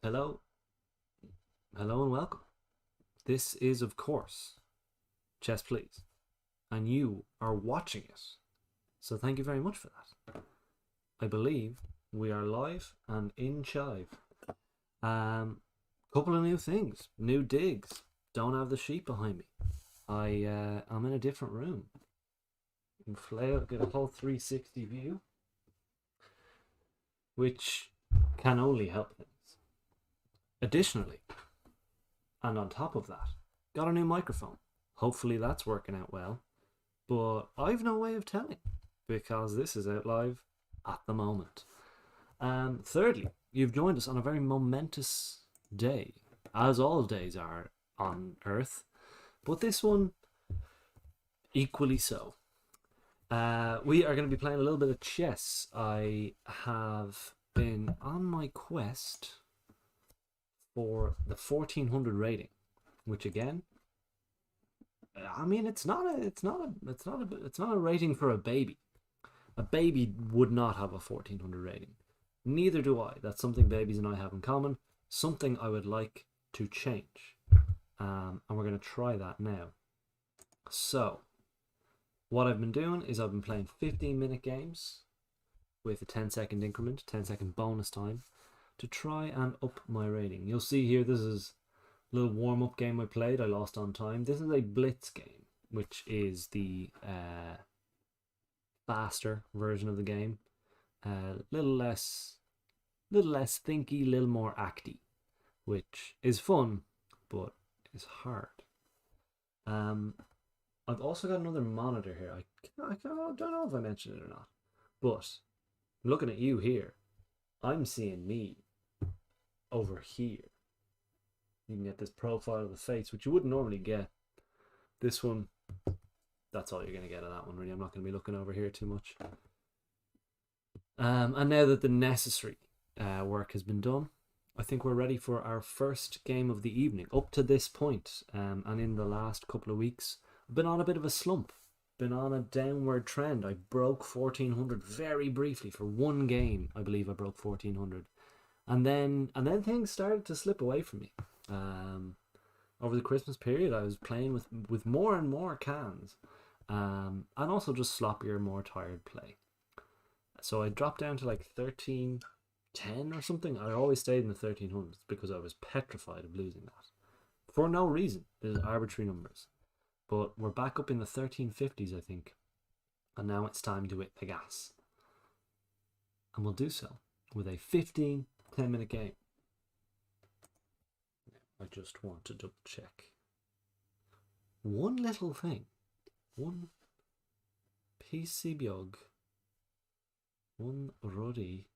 Hello, hello, and welcome. This is, of course, Chess Please, and you are watching it. So thank you very much for that. I believe we are live and in chive. Couple of new things, new digs. Don't have the sheep behind me. I'm in a different room. Get a whole 360 view, which can only help things. Additionally, and on top of that, got a new microphone. Hopefully that's working out well. But I've no way of telling because this is out live at the moment. Thirdly, you've joined us on a very momentous day, as all days are on Earth, but this one equally so. We are going to be playing a little bit of chess. I have been on my quest for the 1400 rating, which again, I mean, it's not a rating for a baby. A baby would not have a 1400 rating. Neither do I. That's something babies and I have in common. Something I would like to change. And we're going to try that now. So, what I've been doing is I've been playing 15-minute games with a 10-second increment, 10-second bonus time, to try and up my rating. You'll see here, this is a little warm-up game I played. I lost on time. This is a blitz game, which is the faster version of the game. Little less thinky, little more acty, which is fun, but is hard. I've also got another monitor here. I don't know if I mentioned it or not, but looking at you here, I'm seeing me over here. You can get this profile of the face, which you wouldn't normally get. This one, that's all you're going to get on that one, really. I'm not going to be looking over here too much. And now that the necessary work has been done, I think we're ready for our first game of the evening. Up to this point, and in the last couple of weeks, I've been on a bit of a slump. Been on a downward trend. I broke 1400 very briefly for one game. I believe I broke 1400. And then things started to slip away from me. Over the Christmas period, I was playing with more and more cans, and also just sloppier, more tired play. So I dropped down to like 1310 or something. I always stayed in the 1300s because I was petrified of losing that for no reason. There's arbitrary numbers, but we're back up in the 1350s, I think, and now it's time to hit the gas, and we'll do so with a 10-minute game. I just want to double check one little thing. One PC Biog. One Ruddy.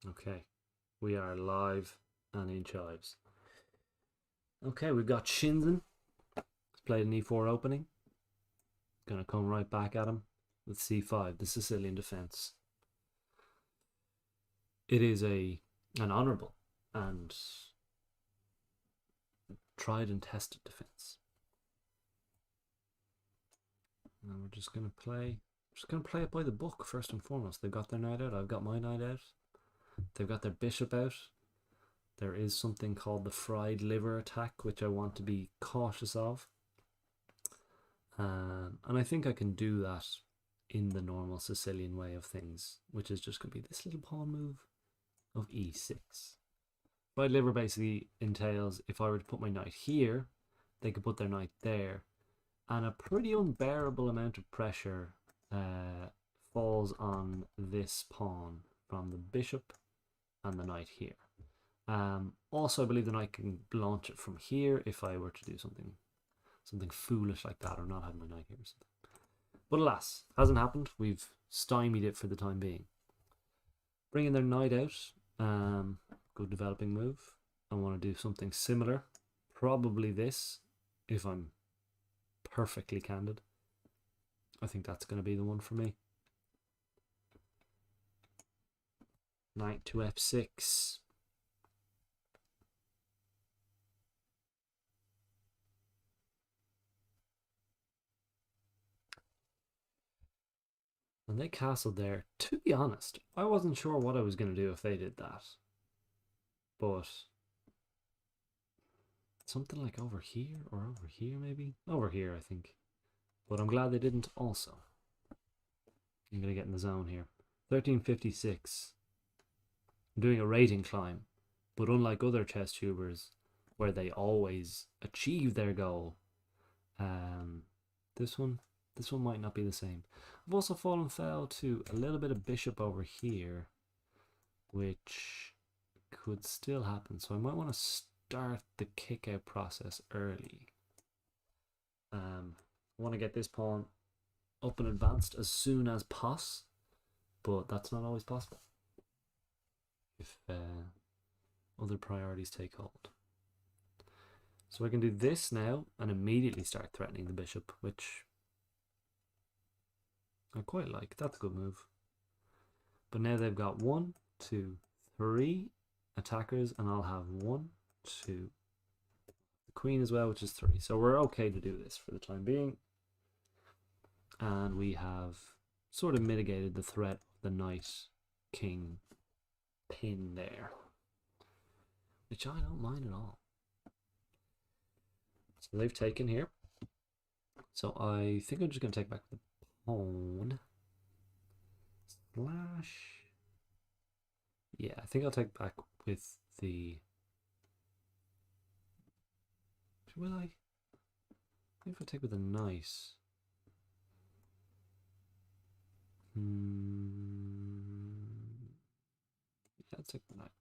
Okay. We are live and in chives. Okay, we've got Shinzen. He's played an e4 opening. Gonna come right back at him with c5, the Sicilian defense. It is an honorable and tried and tested defense. Now we're just gonna play it by the book first and foremost. They've got their knight out, I've got my knight out. They've got their bishop out. There is something called the fried liver attack, which I want to be cautious of. And I think I can do that in the normal Sicilian way of things, which is just going to be this little pawn move of e6. Fried liver basically entails if I were to put my knight here, they could put their knight there, and a pretty unbearable amount of pressure falls on this pawn from the bishop and the knight here. Also, I believe the knight can launch it from here if I were to do something foolish like that, or not have my knight here or something. But alas, hasn't happened. We've stymied it for the time being. Bringing their knight out, good developing move. I want to do something similar, probably this, if I'm perfectly candid. I think that's going to be the one for me. Knight to f6. And they castled there. To be honest, I wasn't sure what I was going to do if they did that. but something like over here or over here maybe? Over here, I think. But I'm glad they didn't also. I'm going to get in the zone here. 1356. I'm doing a rating climb, but unlike other chest tubers where they always achieve their goal, this one might not be the same. I've also fallen foul to a little bit of bishop over here, which could still happen. So I might want to start the kick out process early. I want to get this pawn up and advanced as soon as possible, but that's not always possible if other priorities take hold. So I can do this now and immediately start threatening the bishop, which I quite like. That's a good move. But now they've got 1, 2, 3 attackers, and I'll have 1, 2, the queen as well, which is 3. So we're okay to do this for the time being. And we have sort of mitigated the threat of the knight king pin there, which I don't mind at all. So they've taken here. So I think I'm just going to take back the pawn. Slash. Yeah, I think I'll take back with the... Will I? If I take with a knight. Yeah, let's take the knight.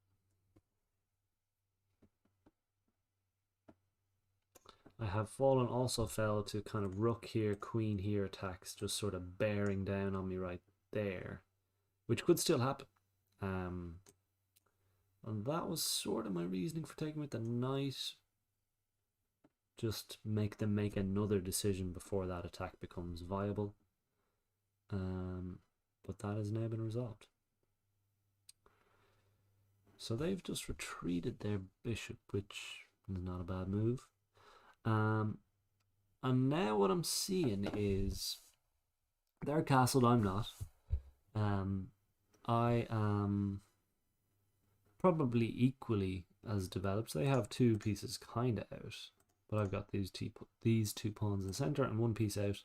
I have fallen also fell to kind of rook here, queen here attacks, just sort of bearing down on me right there, which could still happen. And that was sort of my reasoning for taking with the knight. Just make them make another decision before that attack becomes viable. But that has now been resolved. So they've just retreated their bishop, which is not a bad move. And now what I'm seeing is they're castled, I'm not. I am probably equally as developed. They have 2 pieces kind of out, but I've got these 2 pawns in the center and 1 piece out.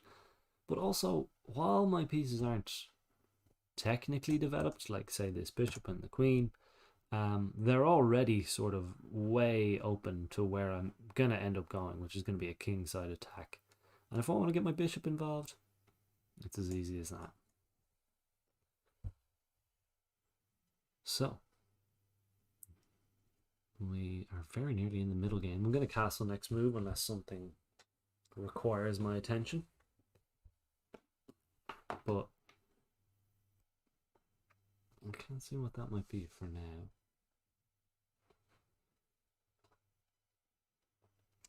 But also, while my pieces aren't technically developed, like say this bishop and the queen, they're already sort of way open to where I'm going to end up going, which is going to be a kingside attack. And if I want to get my bishop involved, it's as easy as that. So, we are very nearly in the middle game. I'm going to castle next move unless something requires my attention. But I can't see what that might be for now.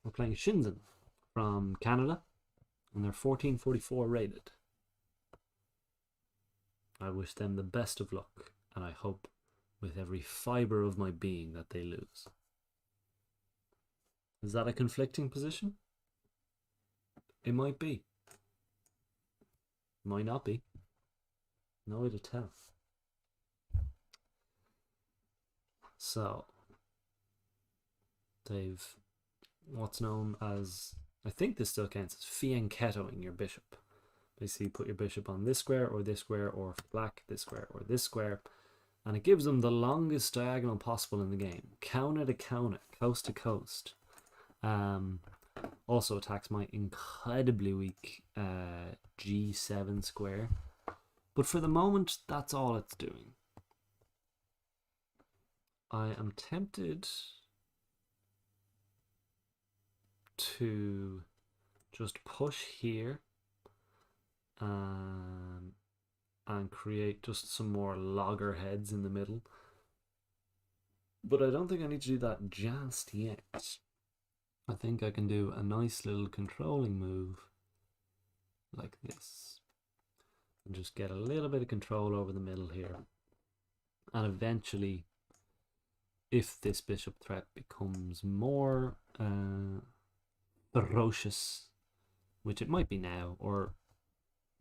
We're playing Shinzen from Canada, and they're 1444 rated. I wish them the best of luck, and I hope with every fibre of my being that they lose. Is that a conflicting position? It might be. Might not be. No way to tell. So, they've what's known as, I think this still counts as fianchettoing your bishop. Basically, you put your bishop on this square, or this square, or for black, this square, or this square, and it gives them the longest diagonal possible in the game. Counter to counter, coast to coast. Also attacks my incredibly weak G7 square. But for the moment, that's all it's doing. I am tempted to just push here and create just some more loggerheads in the middle. But I don't think I need to do that just yet. I think I can do a nice little controlling move like this. And just get a little bit of control over the middle here. And eventually, if this bishop threat becomes more ferocious, which it might be now, or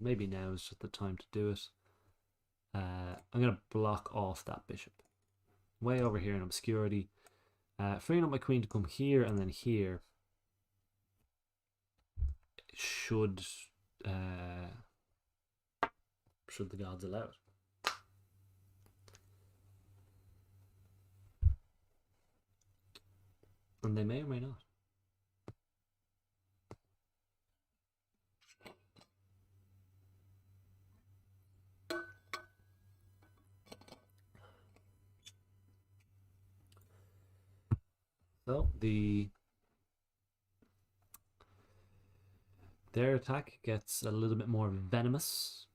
maybe now is just the time to do it, I'm going to block off that bishop. Way over here in obscurity. Freeing up my queen to come here and then here should the gods allow it. And they may or may not. So their attack gets a little bit more venomous.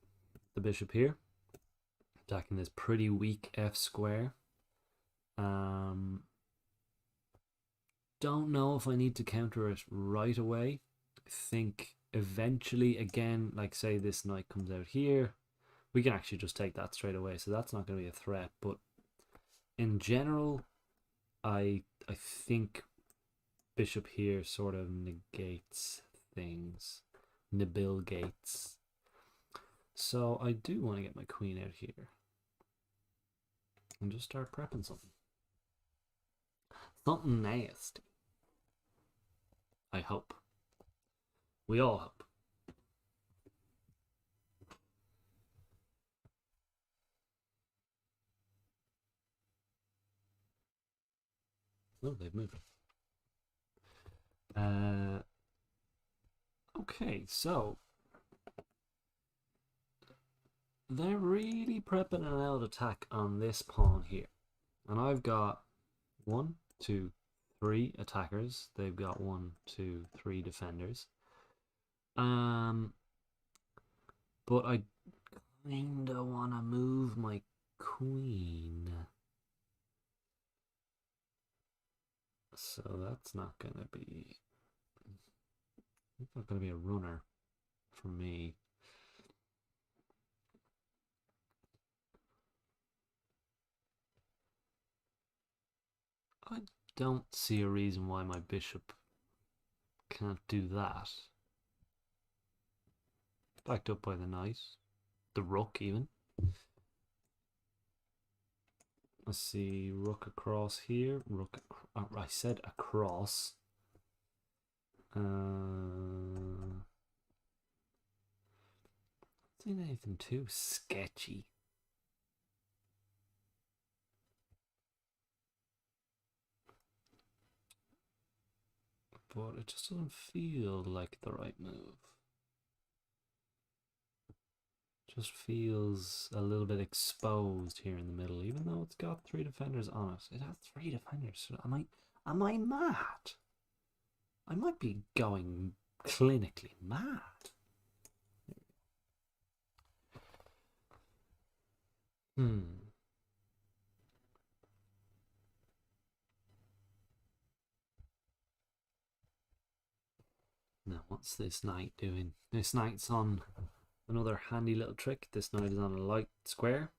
The bishop here, attacking this pretty weak F square. Don't know if I need to counter it right away. I think eventually, again, like say this knight comes out here, we can actually just take that straight away, so that's not going to be a threat. But in general, I think bishop here sort of negates things, gates. So I do want to get my queen out here and just start prepping something. Something nasty. I hope. We all hope. Oh, they've moved. Okay, so they're really prepping an out attack on this pawn here. And I've got 1, 2, 3 attackers. They've got 1, 2, 3 defenders. But I kinda wanna move my queen. So that's not gonna be a runner for me. I don't see a reason why my bishop can't do that. Backed up by the knight, the rook even. Let's see, rook across here. I said across. Not seeing anything too sketchy. But it just doesn't feel like the right move. Just feels a little bit exposed here in the middle, even though it's got 3 defenders on it. It has 3 defenders. Am I mad? I might be going clinically mad. Now, what's this knight doing? This knight's on another handy little trick. This knight is on a light square.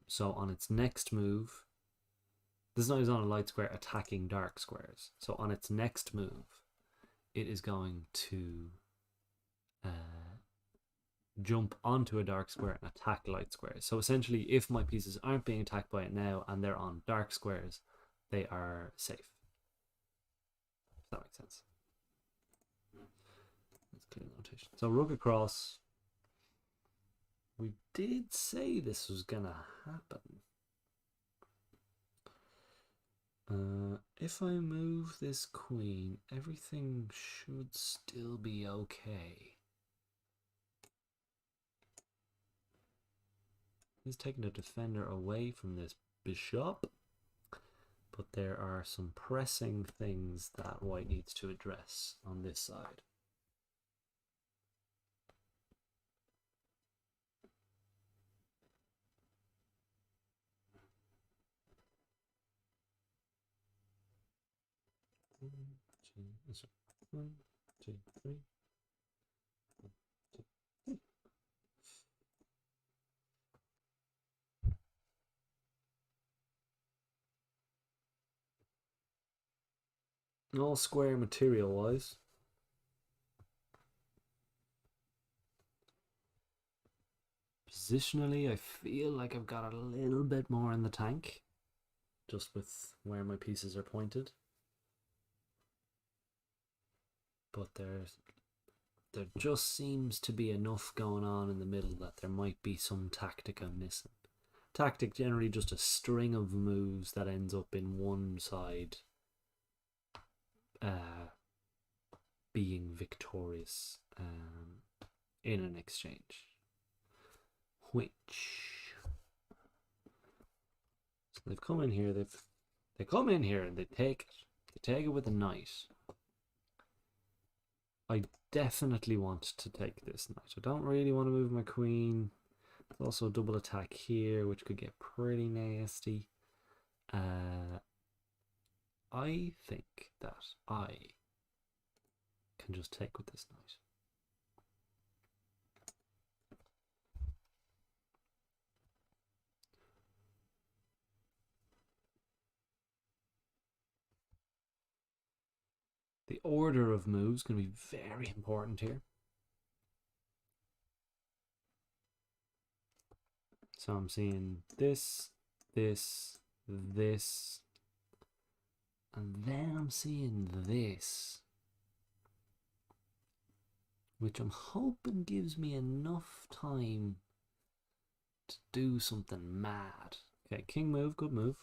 So on its next move, this knight is on a light square attacking dark squares. So on its next move, it is going to jump onto a dark square and attack light squares. So essentially, if my pieces aren't being attacked by it now and they're on dark squares, they are safe. If that makes sense. That's clear notation. So rook across. We did say this was gonna happen. If I move this queen, everything should still be okay. He's taking a defender away from this bishop, but there are some pressing things that white needs to address on this side. One, two, three. All square material wise. Positionally, I feel like I've got a little bit more in the tank. just with where my pieces are pointed. But there just seems to be enough going on in the middle that there might be some tactic I'm missing. Tactic generally just a string of moves that ends up in one side being victorious in an exchange. Which, so they've come in here, they come in here and they take it with a knight. I definitely want to take this knight. I don't really want to move my queen. There's also a double attack here, which could get pretty nasty. I think that I can just take with this knight. The order of moves is going to be very important here. So I'm seeing this, this, this, and then I'm seeing this, which I'm hoping gives me enough time to do something mad. Okay, king move, good move.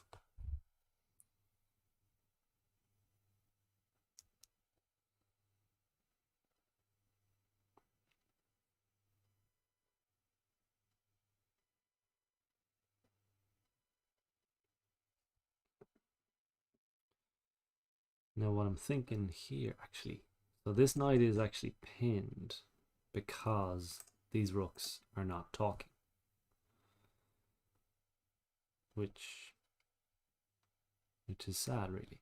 Now what I'm thinking here, actually, so this knight is actually pinned because these rooks are not talking. Which is sad, really.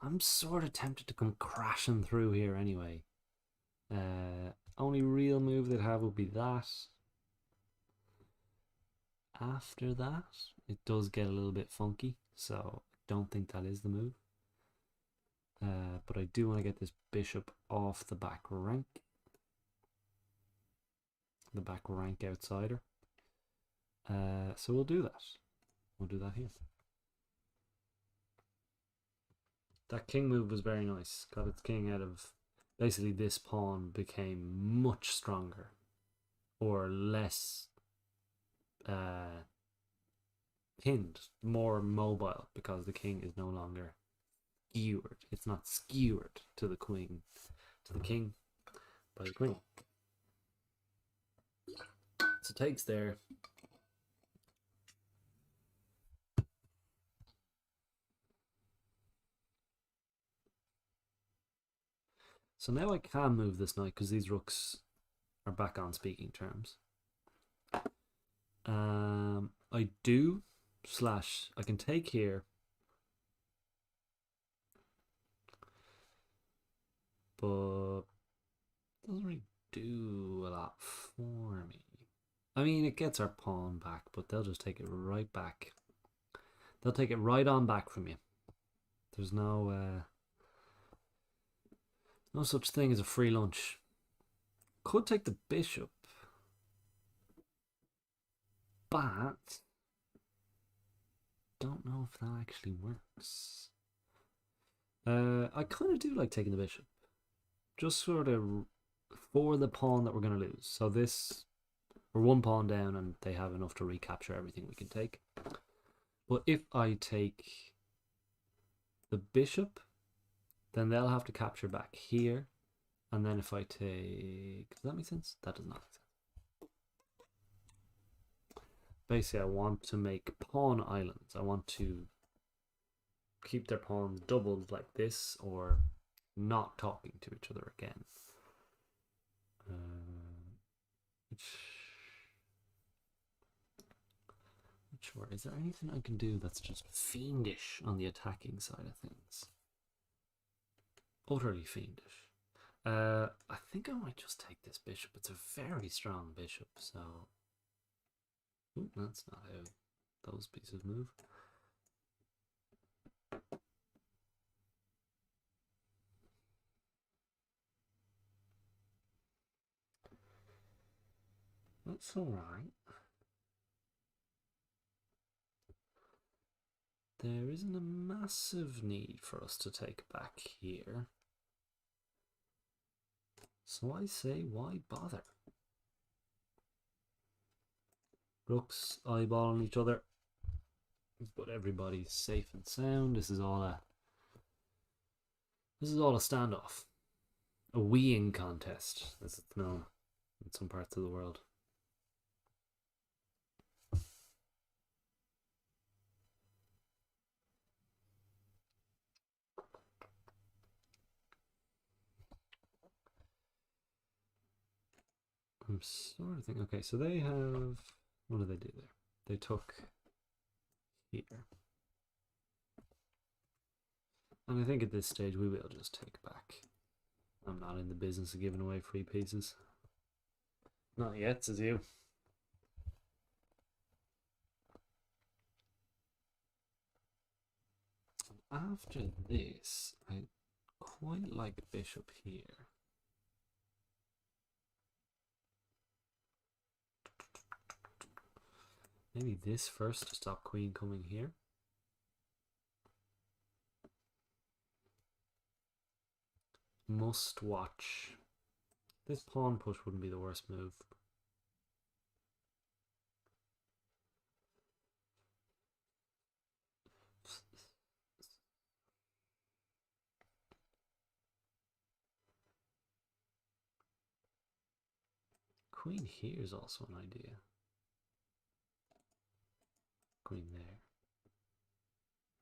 I'm sort of tempted to come crashing through here anyway. Only real move they'd have would be that. After that, it does get a little bit funky, so I don't think that is the move. But I do want to get this bishop off the back rank. The back rank outsider. So we'll do that. We'll do that here. That king move was very nice. Got its king out of... Basically, this pawn became much stronger. Or less... pinned. More mobile. Because the king is no longer skewered. It's not skewered to the queen. To the king. By the queen. So takes there. So now I can move this knight because these rooks are back on speaking terms. I do / I can take here, but it doesn't really do a lot for me. I mean, it gets our pawn back, but they'll just take it right back. They'll take it right on back from you. There's no such thing as a free lunch. Could take the bishop, but don't know if that actually works. I kind of do like taking the bishop, just sort of for the pawn that we're going to lose. So this, we're one pawn down and they have enough to recapture everything we can take. But if I take the bishop, then they'll have to capture back here. And then if I take... Does that make sense? That does not make sense. Basically, I want to make pawn islands. I want to keep their pawns doubled like this, or not talking to each other again. Sure. Is there anything I can do that's just fiendish on the attacking side of things? Utterly fiendish. I think I might just take this bishop. It's a very strong bishop, so... Ooh, that's not how those pieces move. That's alright. there isn't a massive need for us to take back here. So I say, why bother? Rooks eyeballing each other, but everybody's safe and sound. This is all a standoff, a weeing contest, as it's known in some parts of the world. I'm sort of thinking, okay, so they have, what do they do there? They took here. And I think at this stage we will just take back. I'm not in the business of giving away free pieces. Not yet, says you. After this, I quite like bishop here. Maybe this first to stop queen coming here. Must watch. This pawn push wouldn't be the worst move. Queen here is also an idea. Queen there.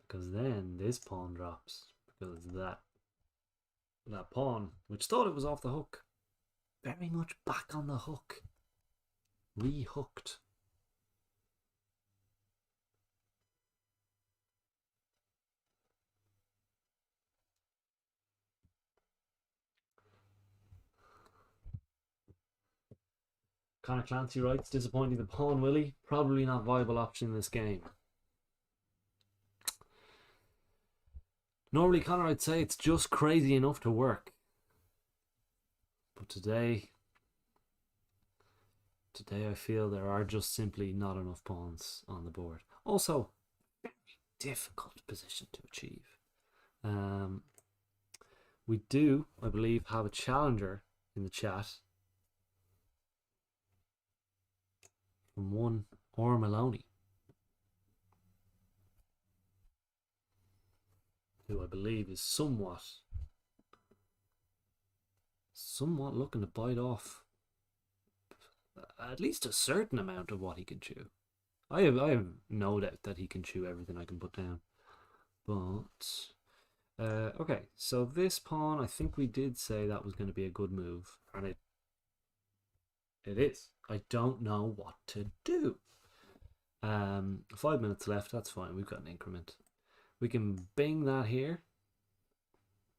Because then this pawn drops. Because that pawn, which thought it was off the hook, very much back on the hook. Re-hooked. Connor Clancy writes, disappointing the pawn, Willie. Probably not viable option in this game. Normally, Connor, I'd say it's just crazy enough to work. But today I feel there are just simply not enough pawns on the board. Also, very difficult position to achieve. We do, I believe, have a challenger in the chat from one Or Maloney, who I believe is somewhat looking to bite off at least a certain amount of what he can chew. I have no doubt that he can chew everything I can put down. But okay, so this pawn, I think we did say that was going to be a good move, and it is. I don't know what to do. 5 minutes left, that's fine. We've got an increment. We can bing that here.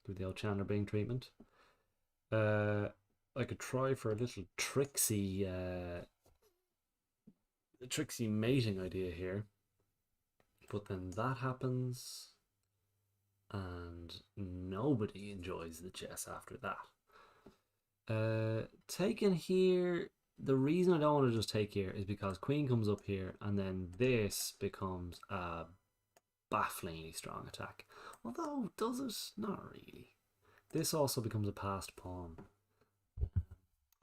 Do the old Chandler Bing treatment. I could try for a little tricksy mating idea here. But then that happens, and nobody enjoys the chess after that. Taking here, the reason I don't want to just take here is because queen comes up here, and then this becomes a bafflingly strong attack. Although, does it? Not really. This also becomes a passed pawn.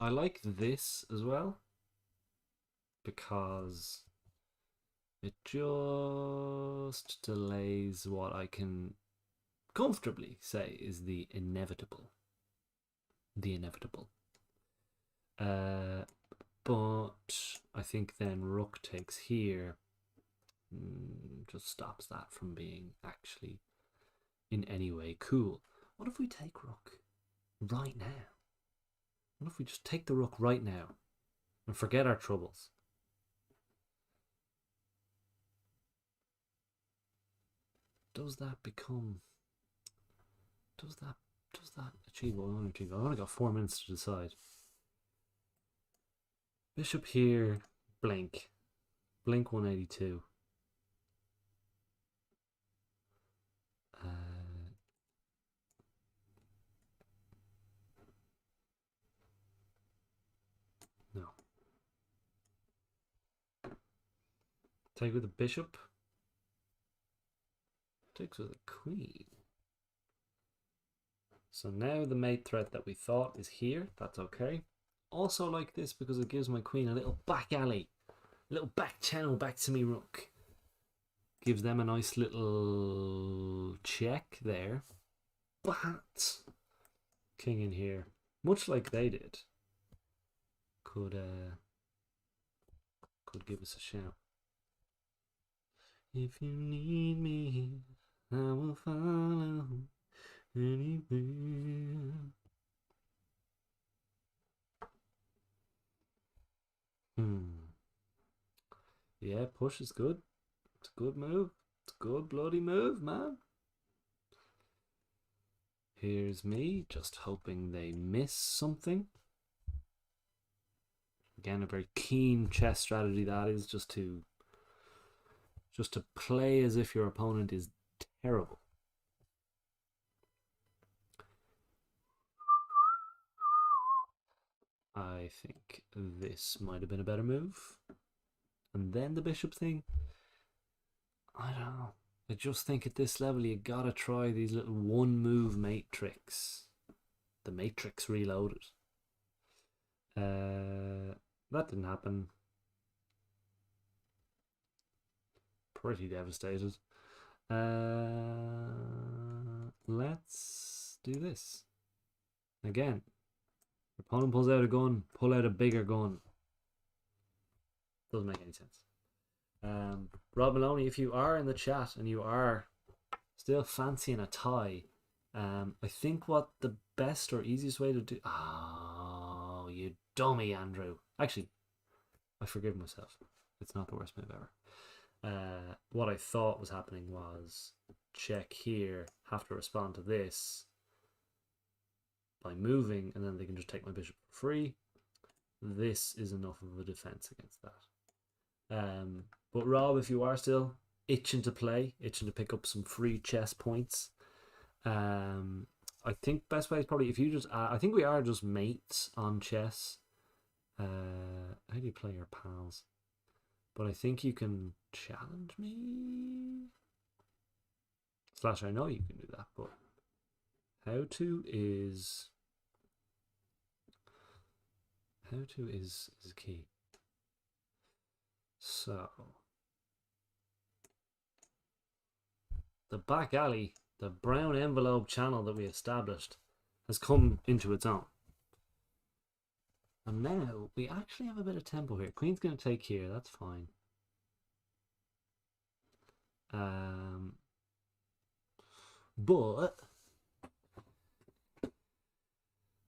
I like this as well, because it just delays what I can comfortably say is the inevitable. But I think then rook takes here just stops that from being actually in any way cool. What if we take rook right now? What if we just take the rook right now and forget our troubles? Does that achieve what I want to achieve? I've only got 4 minutes to decide. Bishop here, blink 182. No. Take with the bishop. Sticks with a queen. So now the mate threat that we thought is here. That's okay. Also like this because it gives my queen a little back alley. A little back channel back to me rook. Gives them a nice little check there. But king in here, much like they did, could give us a shout. If you need me, I will follow anywhere. Yeah, push is good. It's a good move. It's a good bloody move, man. Here's me, just hoping they miss something. Again, a very keen chess strategy that is, just to play as if your opponent is terrible. I think this might have been a better move. And then the bishop thing, I don't know. I just think at this level you gotta try these little one move mate tricks. The Matrix Reloaded. That didn't happen. Pretty devastated. Let's do this. Again. Your opponent pulls out a gun, pull out a bigger gun. Doesn't make any sense. Rob Maloney, if you are in the chat and you are still fancying a tie, I think what the best or easiest way to do... Oh, you dummy, Andrew. Actually, I forgive myself. It's not the worst move ever. What I thought was happening was check here, have to respond to this by moving, and then they can just take my bishop for free. This is enough of a defense against that. But Rob, if you are still itching to play, itching to pick up some free chess points, I think best way is probably if you just I think we are just mates on chess. How do you play your pals? But I think you can challenge me. Slash, I know you can do that, but how to is key. So the back alley, the brown envelope channel that we established, has come into its own. And now we actually have a bit of tempo here. Queen's going to take here, that's fine. But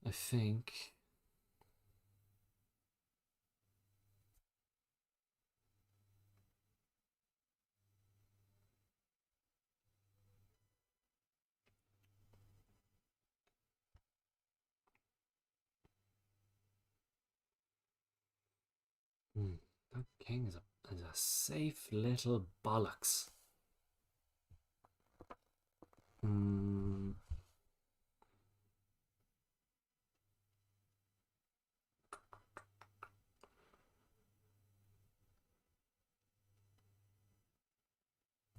I think that king is a safe little bollocks.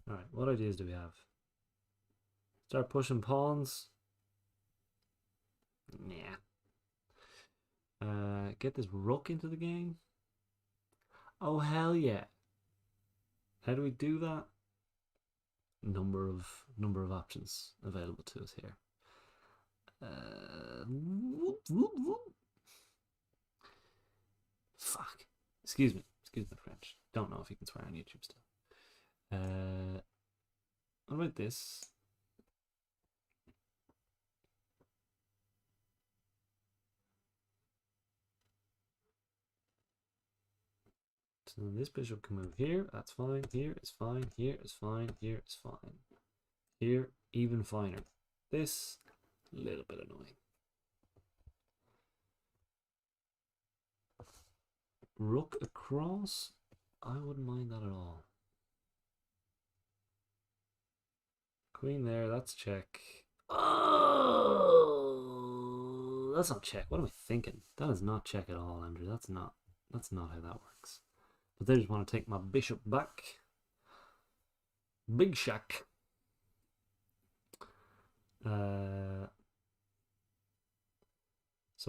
Alright, what ideas do we have? Start pushing pawns. Nah. Get this rook into the game. Oh hell yeah! How do we do that? Number of options available to us here. Fuck. Excuse me my French. Don't know if you can swear on YouTube still. What about this? So this bishop can move here, that's fine, here is fine, here is fine, here is fine. Here, even finer. This, a little bit annoying. Rook across, I wouldn't mind that at all. Queen there, that's check. Oh, that's not check. What am I thinking? That is not check at all, Andrew. That's not how that works. But they just want to take my bishop back. Big shack. So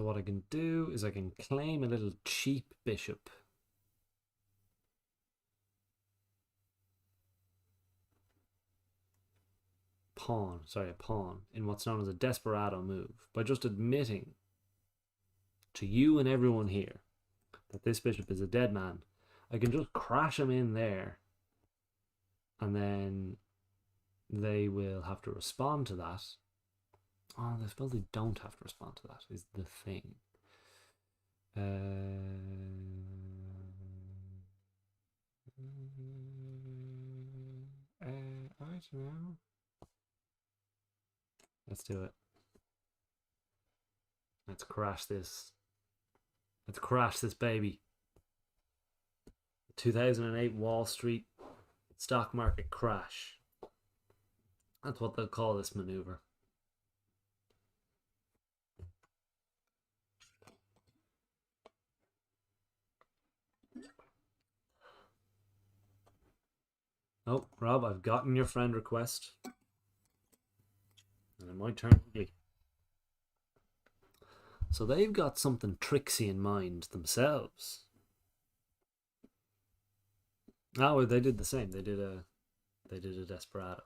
what I can do is I can claim a little cheap bishop. A pawn in what's known as a desperado move by just admitting to you and everyone here that this bishop is a dead man. I can just crash him in there, and then they will have to respond to that. Oh, I suppose they don't have to respond to that, is the thing. I don't know. Let's do it. Let's crash this. Let's crash this baby. 2008 Wall Street stock market crash. That's what they'll call this maneuver. Oh, Rob, I've gotten your friend request. And it might turn ugly. So they've got something tricksy in mind themselves. Oh, they did the same. They did a desperado.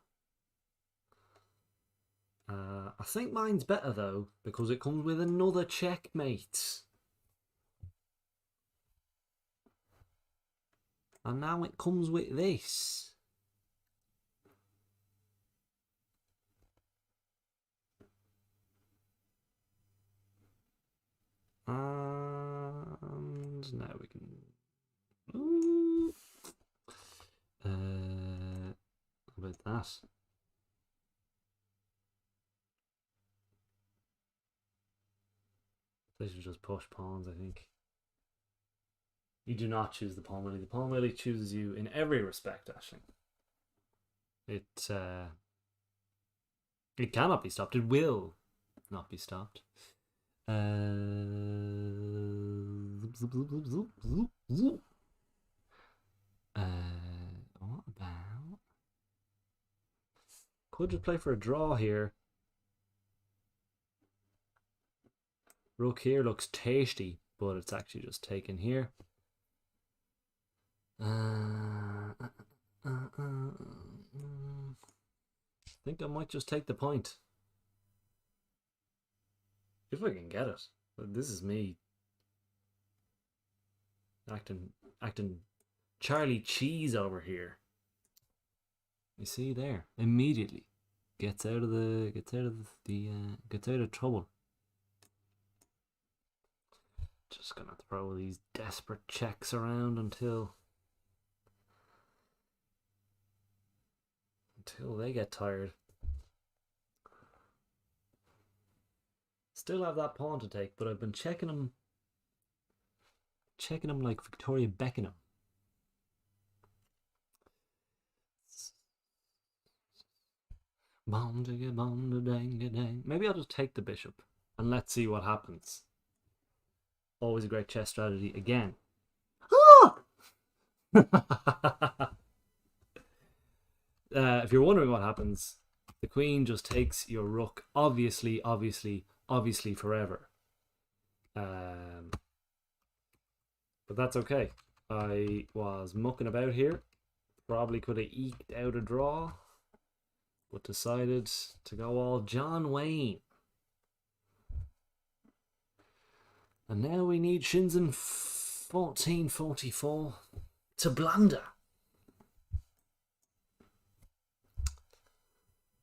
I think mine's better though, because it comes with another checkmate. And now it comes with this. And now we can. How about that? They should just push pawns, I think. You do not choose the pawn willy. The pawn willy chooses you in every respect, actually. It cannot be stopped. It will not be stopped. What about? Could just play for a draw here. Rook here looks tasty, but it's actually just taken here. I think I might just take the point. If I can get it. This is me acting Charlie Cheese over here. You see there, immediately gets out of trouble. Just gonna throw these desperate checks around until they get tired. Still have that pawn to take, but I've been checking him like Victoria Beckham. Maybe I'll just take the bishop and let's see what happens. Always a great chess strategy again. If you're wondering what happens, the queen just takes your rook, obviously forever. But that's okay. I was mucking about here. Probably could have eked out a draw, but decided to go all John Wayne. And now we need Shenzhen 1444 to blunder.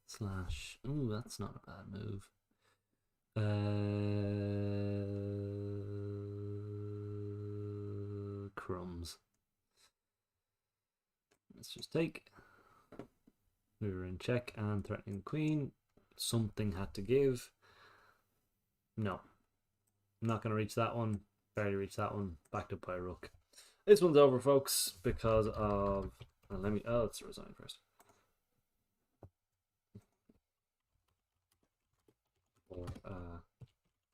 Slash. Ooh, that's not a bad move. Crumbs. Let's just take. We were in check and threatening the queen. Something had to give. No. I'm not going to reach that one. Barely reach that one. Backed up by a rook. This one's over, folks, because of. Let's resign first. For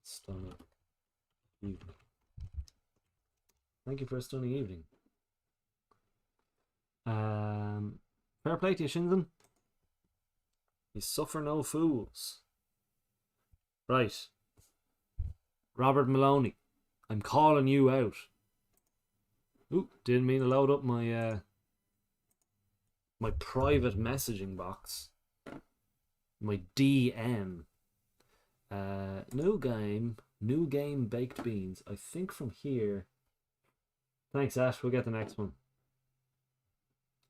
stunning evening. Thank you for a stunning evening. Fair play to you, Shenzhen. You suffer no fools. Right. Robert Maloney, I'm calling you out. Ooh, didn't mean to load up my my private messaging box. My DM. New game baked beans. I think from here. Thanks, Ash. We'll get the next one.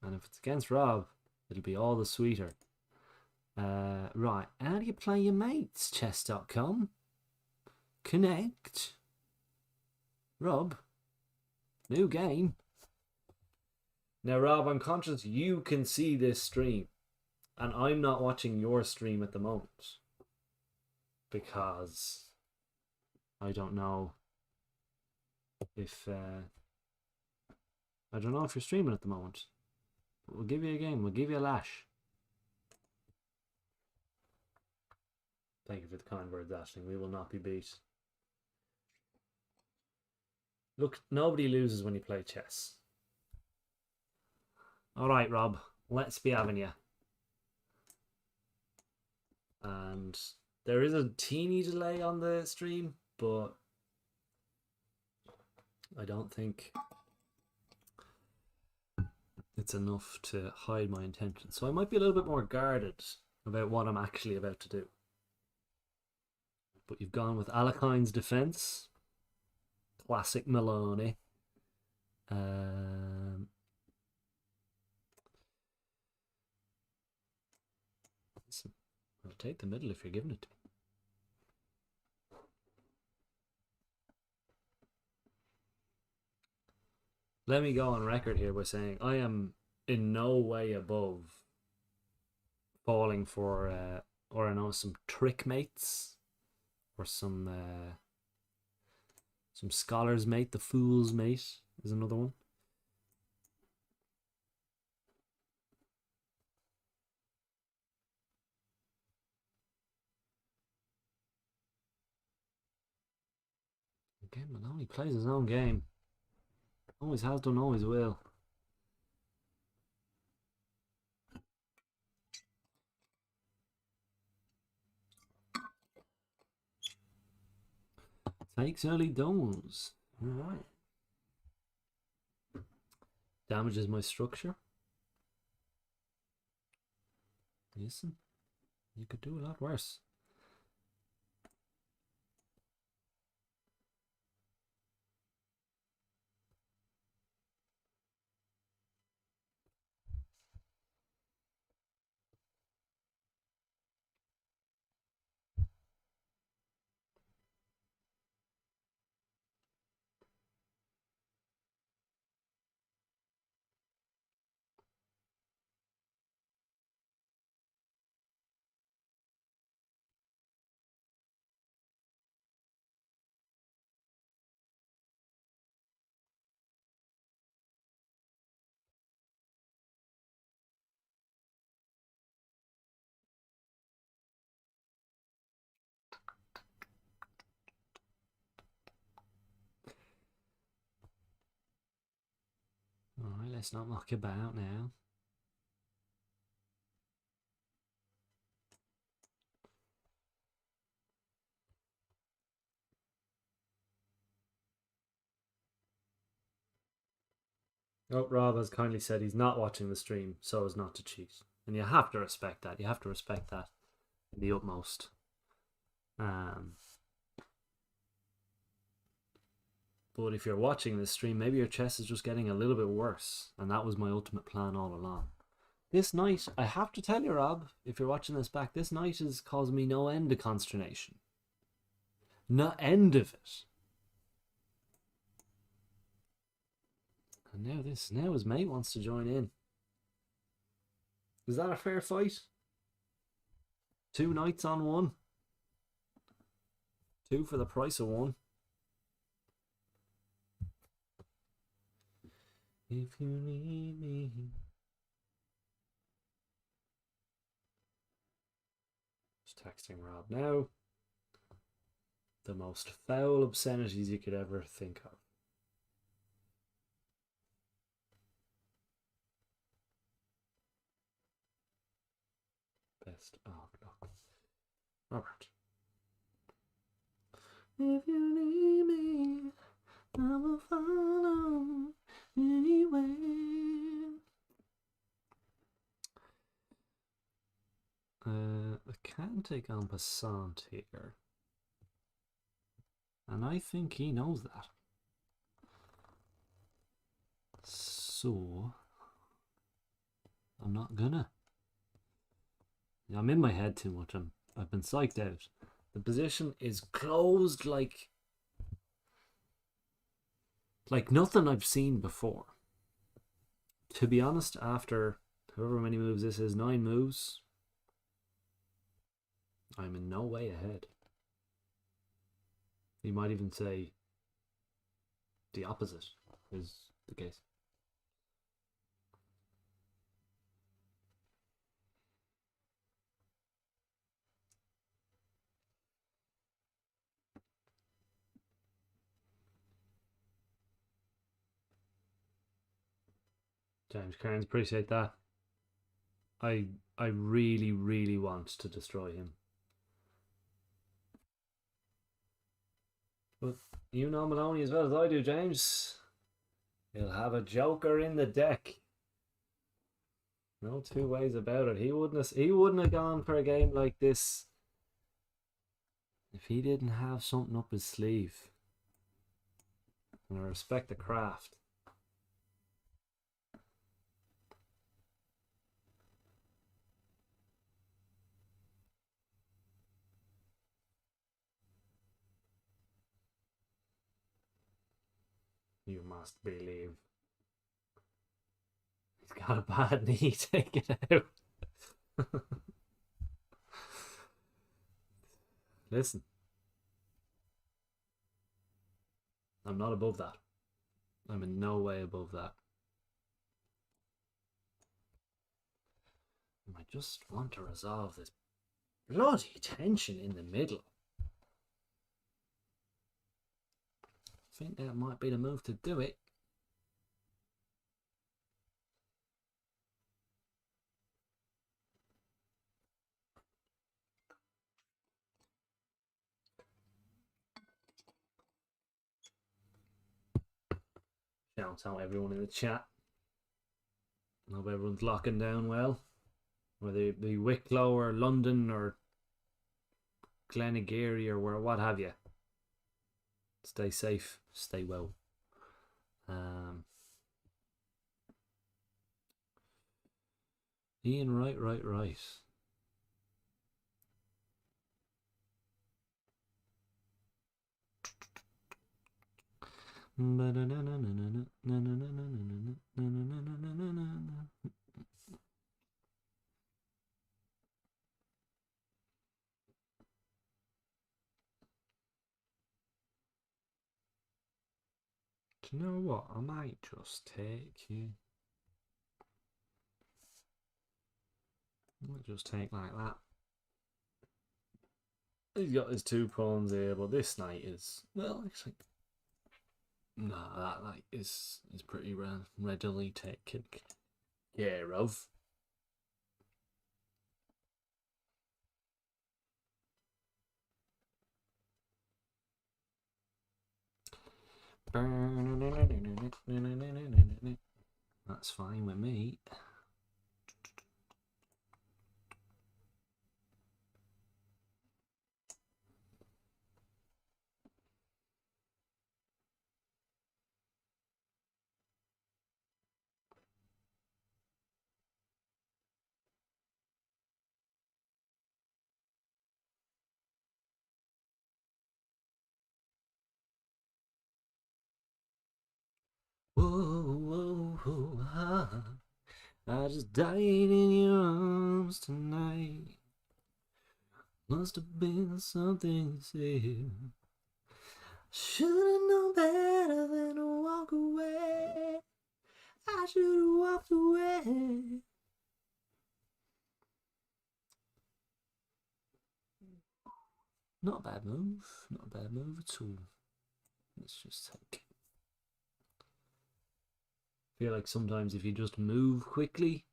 And if it's against Rob, it'll be all the sweeter. Right. How do you play your mates? Chess.com. Connect. Rob. New game. Now, Rob, I'm conscious you can see this stream. And I'm not watching your stream at the moment. Because I don't know if I don't know if you're streaming at the moment. But we'll give you a game. We'll give you a lash. Thank you for the kind words, Ashling. We will not be beat. Look, nobody loses when you play chess. Alright, Rob. Let's be having you. And there is a teeny delay on the stream, but I don't think it's enough to hide my intention. So I might be a little bit more guarded about what I'm actually about to do. But you've gone with Alekine's defense. Classic Maloney. I'll take the middle if you're giving it to me. Let me go on record here by saying I am in no way above falling for, or I know, some trick mates, or some scholars mate. The fool's mate is another one. Again, Maloney plays his own game. Always has done, always will. Takes early dawns. Alright. Damages my structure. Listen, you could do a lot worse. Alright, let's not muck about now. Oh, Rob has kindly said he's not watching the stream so as not to cheat. And you have to respect that. You have to respect that in the utmost. But if you're watching this stream, maybe your chess is just getting a little bit worse. And that was my ultimate plan all along. This night, I have to tell you, Rob, if you're watching this back, this night has caused me no end of consternation. No end of it. And now his mate wants to join in. Is that a fair fight? 2 knights on 1. 2 for the price of 1. If you need me. Just texting Rob now. The most foul obscenities you could ever think of. Best of luck. Robert. If you need me, I will follow anywhere. I can take on Passant here. And I think he knows that. So I'm not gonna. I'm in my head too much. I've been psyched out. The position is closed like nothing I've seen before. To be honest, after however many moves this is, 9 moves, I'm in no way ahead. You might even say the opposite is the case. James Cairns, appreciate that. I really, really want to destroy him. But you know Maloney as well as I do, James. He'll have a joker in the deck. No two ways about it. He wouldn't have gone for a game like this if he didn't have something up his sleeve. And I respect the craft. You must believe. He's got a bad knee. Take it out. Listen. I'm not above that. I'm in no way above that. I just want to resolve this bloody tension in the middle. I think that might be the move to do it. Shout out everyone in the chat. I hope everyone's locking down well. Whether it be Wicklow or London or Glenageary or what have you. Stay safe, stay well. Ian, right. Do you know what? I might just take you. I might just take like that. He's got his 2 pawns here, but this knight is, well, actually, no, that knight is pretty readily taken care of. That's fine with me. Whoa, I just died in your arms tonight. Must have been something you said. Should've known better than to walk away. I should've walked away. Not a bad move. Not a bad move at all. Let's just take. I feel like sometimes if you just move quickly,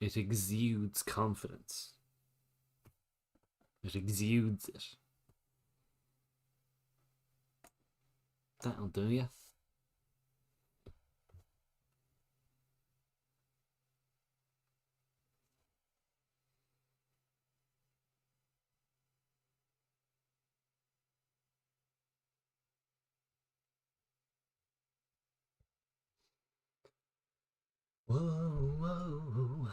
it exudes confidence. It exudes it. That'll do ya. Whoa, whoa,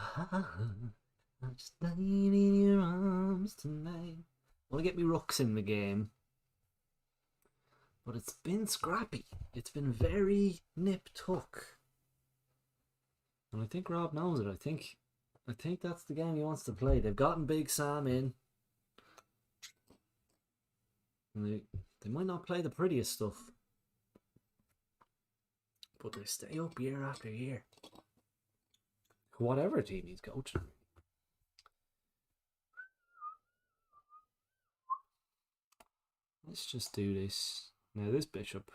I'm just dying in your arms tonight. I want to get me rooks in the game, but it's been scrappy. It's been very nip-tuck. And I think Rob knows it. I think that's the game he wants to play. They've gotten Big Sam in. And they might not play the prettiest stuff, but they stay up year after year. Whatever team he's coaching. Let's just do this. Now this bishop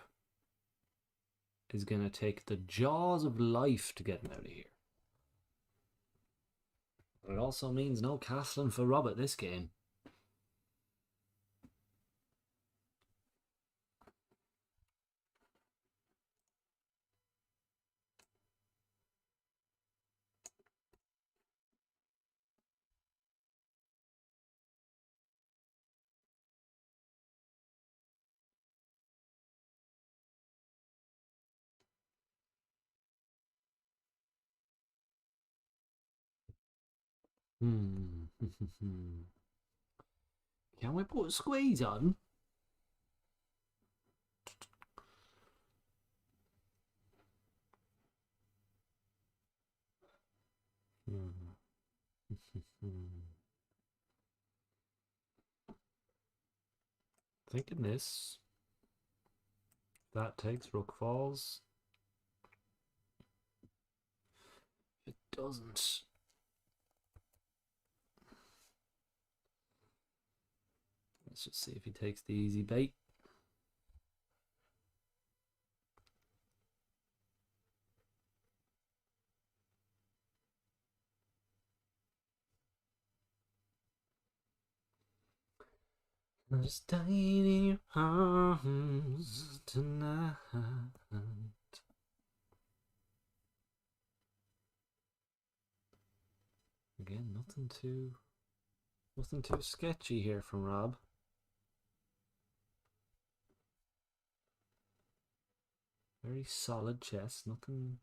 is going to take the jaws of life to get him out of here. But it also means no castling for Rob at this game. Can we put a squeeze on? Thinking this. That takes, rook falls. If it doesn't. Let's just see if he takes the easy bait. I'm just dying in your arms tonight. Again, nothing too sketchy here from Rob. Very solid chess, nothing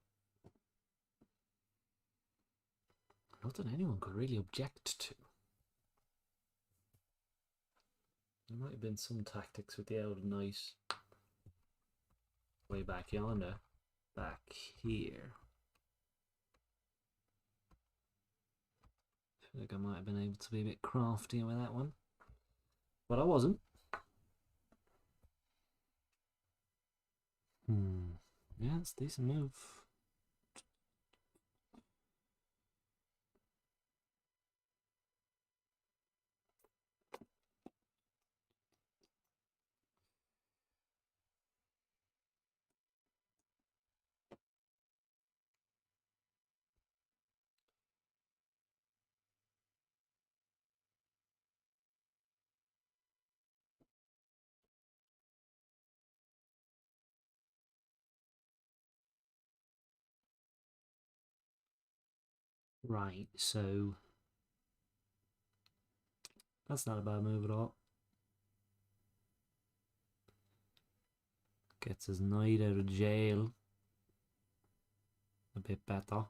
anyone could really object to. There might have been some tactics with the out of knight way back yonder. Back here. I feel like I might have been able to be a bit crafty with that one. But I wasn't. Yeah, it's a decent move. Right, so that's not a bad move at all. Gets his knight out of jail a bit better.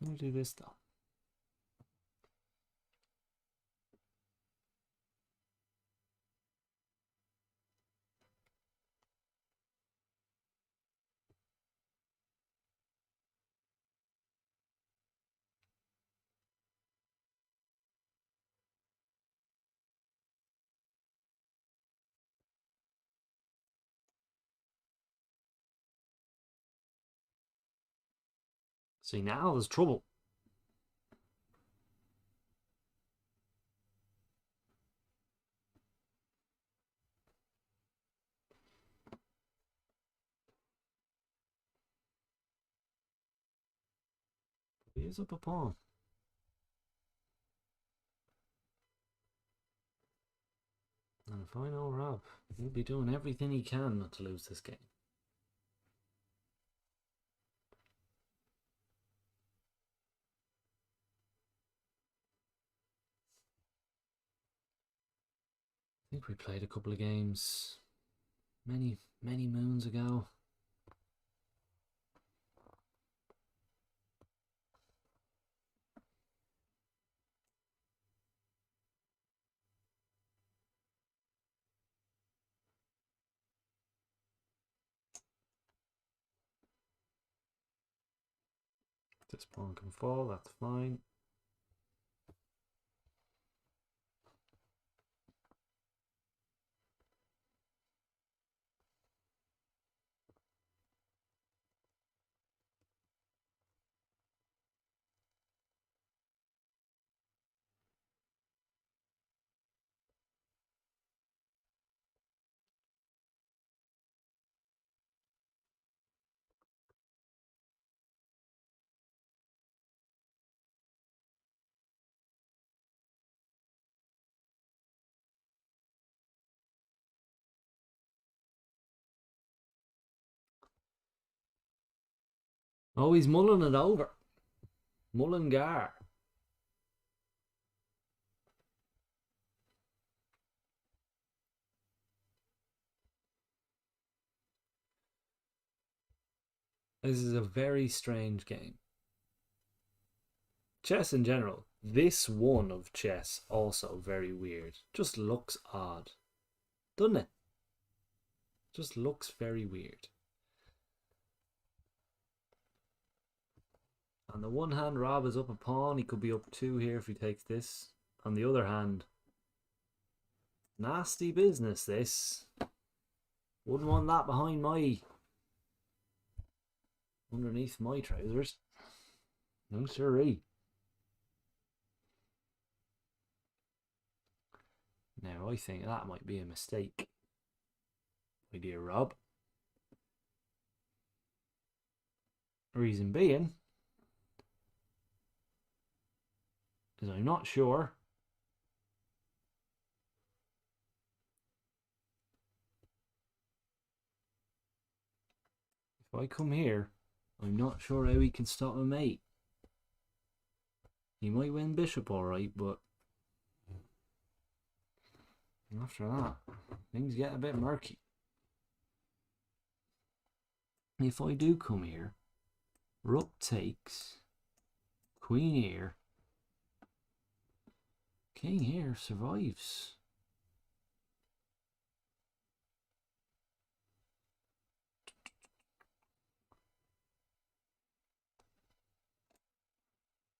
We'll do this though. See, now there's trouble. He is up a pawn. And if I know Rob, he'll be doing everything he can not to lose this game. I think we played a couple of games many moons ago. This pawn can fall, that's fine. Oh, he's mulling it over. Mullingar. This is a very strange game. Chess in general. This one of chess also very weird. Just looks odd. Doesn't it? Just looks very weird. On the one hand, Rob is up a pawn. He could be up 2 here if he takes this. On the other hand, nasty business this. Wouldn't want that behind underneath my trousers. No siree. Now I think that might be a mistake. My dear Rob. Reason being is I'm not sure if I come here, I'm not sure how he can stop a mate. He might win bishop alright, but after that, things get a bit murky. If I do come here, rook takes, queen here, king here survives.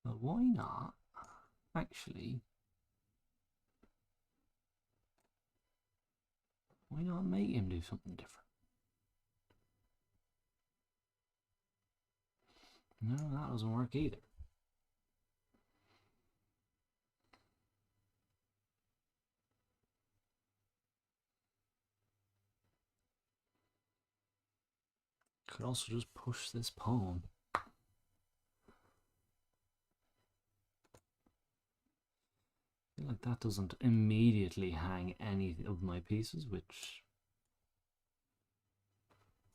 But why not? Actually, why not make him do something different? No, that doesn't work either. Could also just push this pawn. I feel like that doesn't immediately hang any of my pieces, which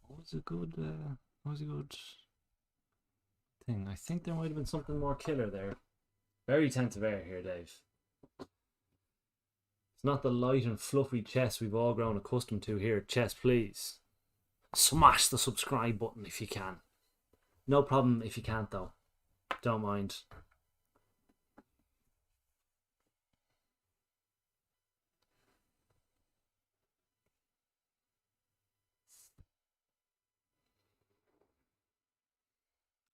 was a good thing. I think there might have been something more killer there. Very tense of air here, Dave. It's not the light and fluffy chess we've all grown accustomed to here at Chess Please. Smash the subscribe button if you can. No problem if you can't though. Don't mind.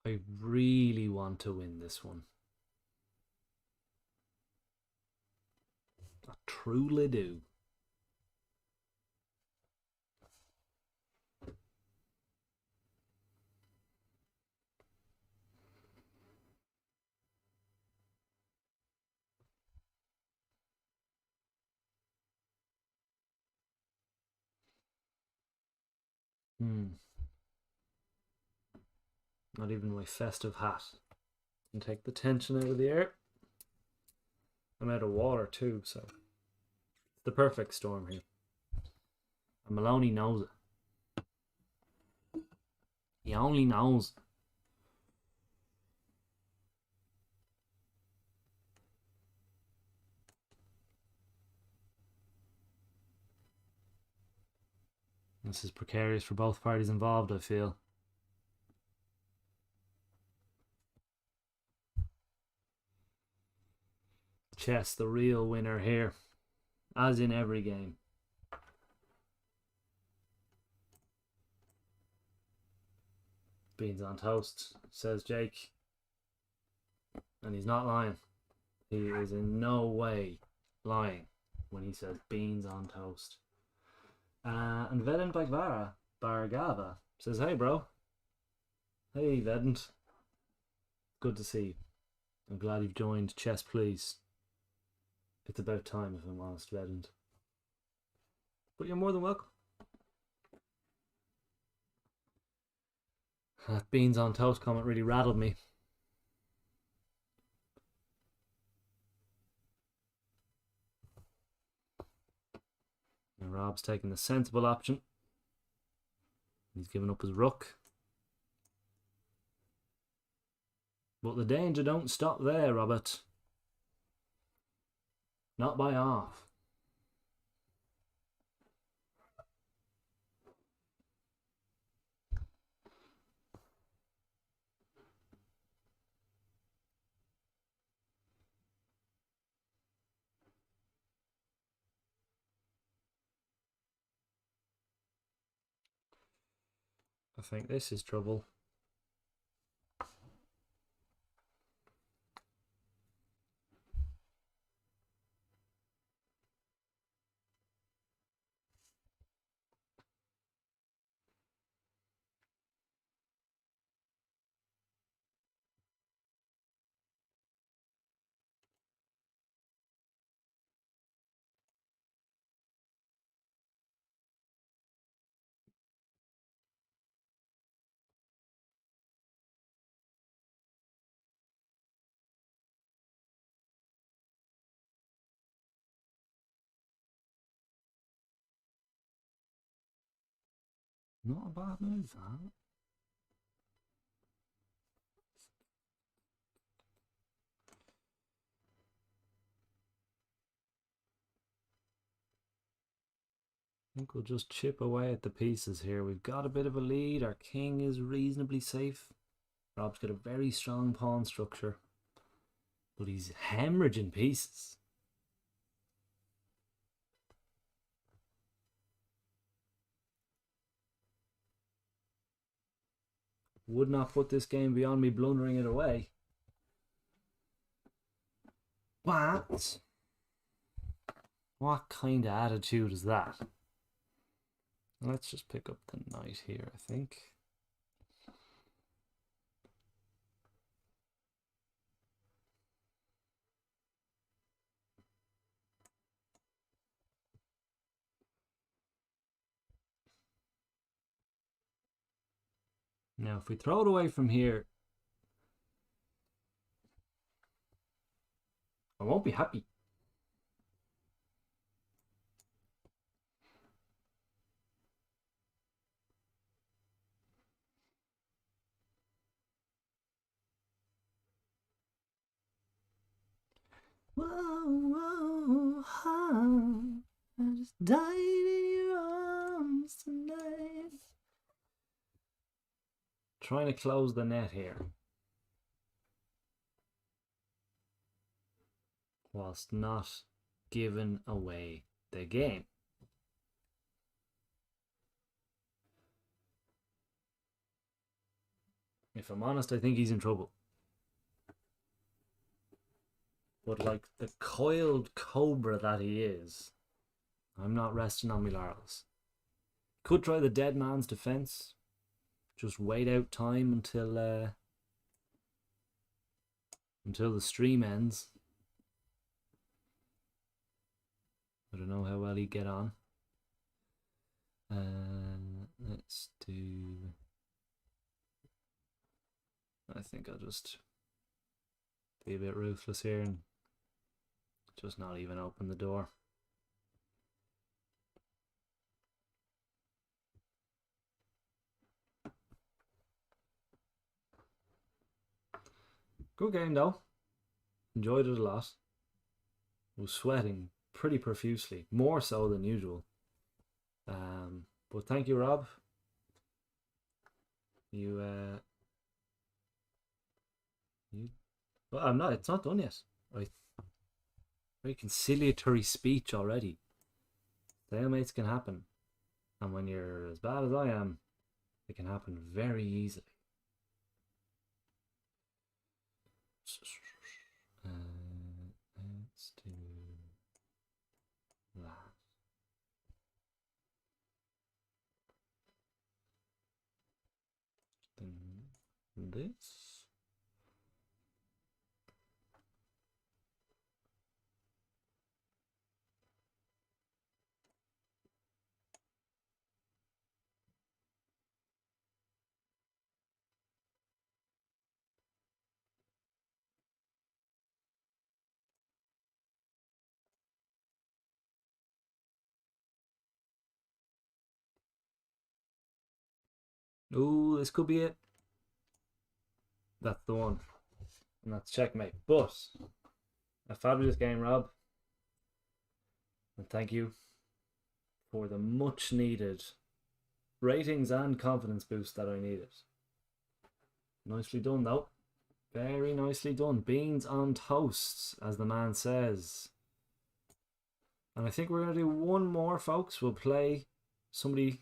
I really want to win this one. I truly do. Not even my festive hat can take the tension out of the air. I'm out of water too, so the perfect storm here. And Maloney knows it. He only knows. This is precarious for both parties involved, I feel. Chess, the real winner here, as in every game. Beans on toast, says Jake. And he's not lying. He is in no way lying when he says beans on toast. And Vedant Baragava says, hey bro. Hey Vedant. Good to see you. I'm glad you've joined Chess Please. It's about time, if I'm honest, Vedant. But you're more than welcome. That beans on toast comment really rattled me. And Rob's taking the sensible option. He's given up his rook. But the danger don't stop there, Robert. Not by half. I think this is trouble. Not a bad move, that. I think we'll just chip away at the pieces here. We've got a bit of a lead. Our king is reasonably safe. Rob's got a very strong pawn structure. But he's hemorrhaging pieces. Would not put this game beyond me blundering it away. But what kind of attitude is that? Let's just pick up the knight here, I think. Now, if we throw it away from here, I won't be happy. Whoa, whoa, huh. I just died in your arms tonight. Trying to close the net here. Whilst not giving away the game. If I'm honest, I think he's in trouble. But like the coiled cobra that he is, I'm not resting on my laurels. Could try the dead man's defense. Just wait out time until the stream ends. I don't know how well he'd get on. Let's do... I think I'll just be a bit ruthless here and just not even open the door. Good game though. Enjoyed it a lot. Was sweating pretty profusely, more so than usual. But thank you, Rob. You well, I'm not. It's not done yet. Right. Very conciliatory speech already. Stalemates can happen, and when you're as bad as I am, it can happen very easily. Let's do that. Then this. Ooh, this could be it. That's the one. And that's checkmate. But a fabulous game, Rob. And thank you for the much needed ratings and confidence boost that I needed. Nicely done, though. Very nicely done. Beans on toast, as the man says. And I think we're going to do one more, folks. We'll play somebody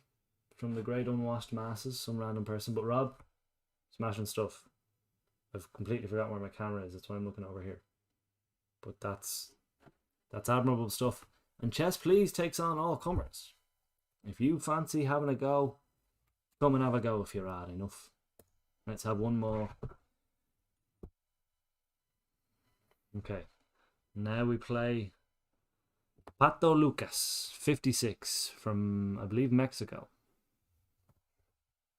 from the great unwashed masses, some random person. But Rob, smashing stuff. I've completely forgotten where my camera is. That's why I'm looking over here. But that's admirable stuff. And Chess Please takes on all comers. If you fancy having a go, come and have a go if you're rad enough. Let's have one more. Okay. Now we play Pato Lucas, 56, from, I believe, Mexico.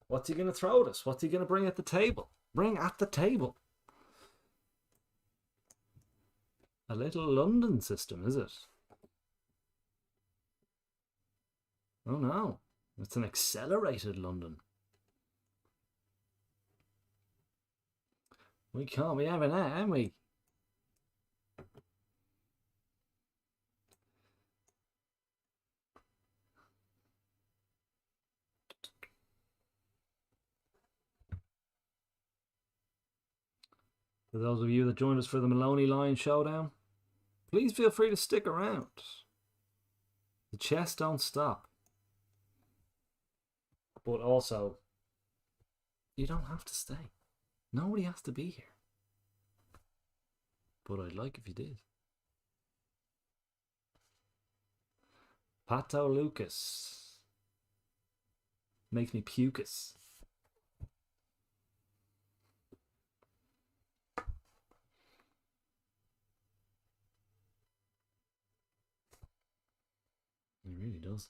What's he going to throw at us? What's he going to bring at the table? Bring at the table. A little London system, is it? Oh no, it's an accelerated London. We can't be having that, can we? For those of you that joined us for the Maloney Line Showdown, please feel free to stick around. The chess don't stop. But also, you don't have to stay. Nobody has to be here. But I'd like if you did. Pato Lucas makes me pucus. It really does.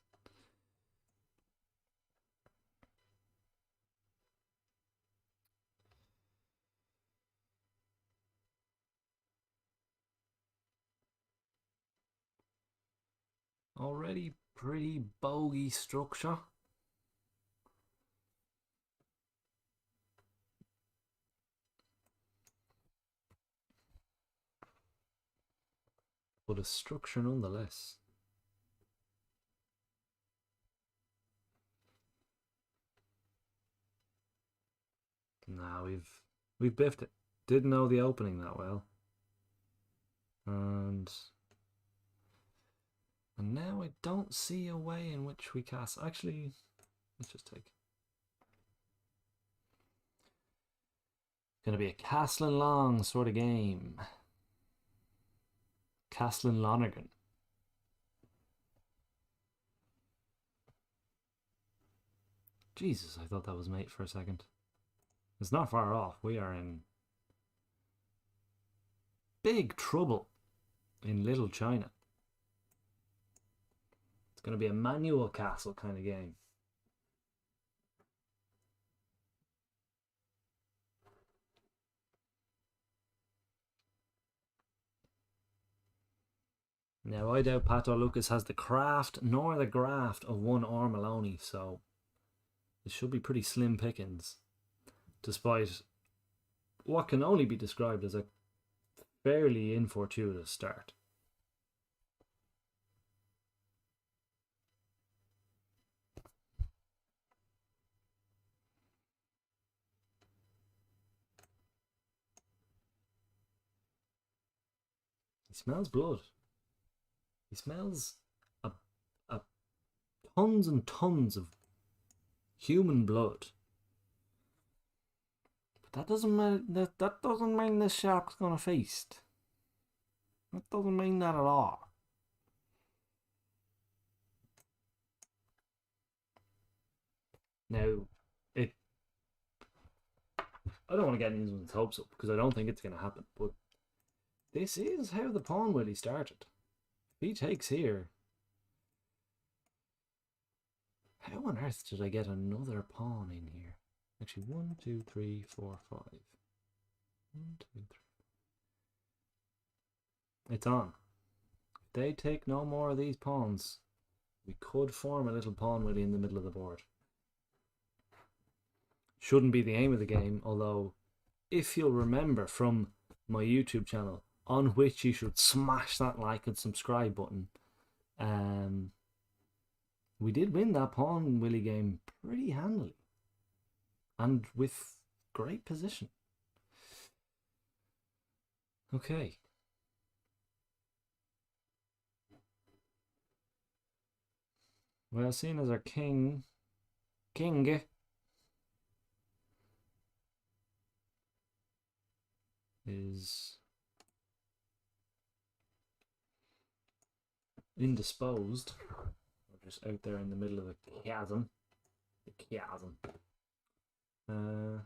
Already pretty bogey structure. But a structure nonetheless. Nah, we've biffed it. Didn't know the opening that well. And now I don't see a way in which we cast. Actually, let's just take. It's gonna be a Castlin Long sort of game. Castlin Lonergan. Jesus, I thought that was mate for a second. It's not far off. We are in big trouble in Little China. It's going to be a manual castle kind of game. Now, I doubt Pato Lucas has the craft nor the graft of one R. Maloney, so it should be pretty slim pickings, despite what can only be described as a fairly infortuitous start. He smells blood. He smells a tons and tons of human blood. But that doesn't mean that doesn't mean this shark's gonna feast. That doesn't mean that at all. Now, I don't want to get anyone's hopes up because I don't think it's going to happen. But this is how the pawn willy started. If he takes here, how on earth did I get another pawn in here? Actually, 1, 2, 3, 4, 5. 1, 2, 3. It's on. If they take no more of these pawns, we could form a little pawn willy in the middle of the board. Shouldn't be the aim of the game, although if you'll remember from my YouTube channel, on which you should smash that like and subscribe button, we did win that pawn willy game pretty handily and with great position. Okay. Well, seeing as our king is indisposed, or just out there in the middle of the chasm. I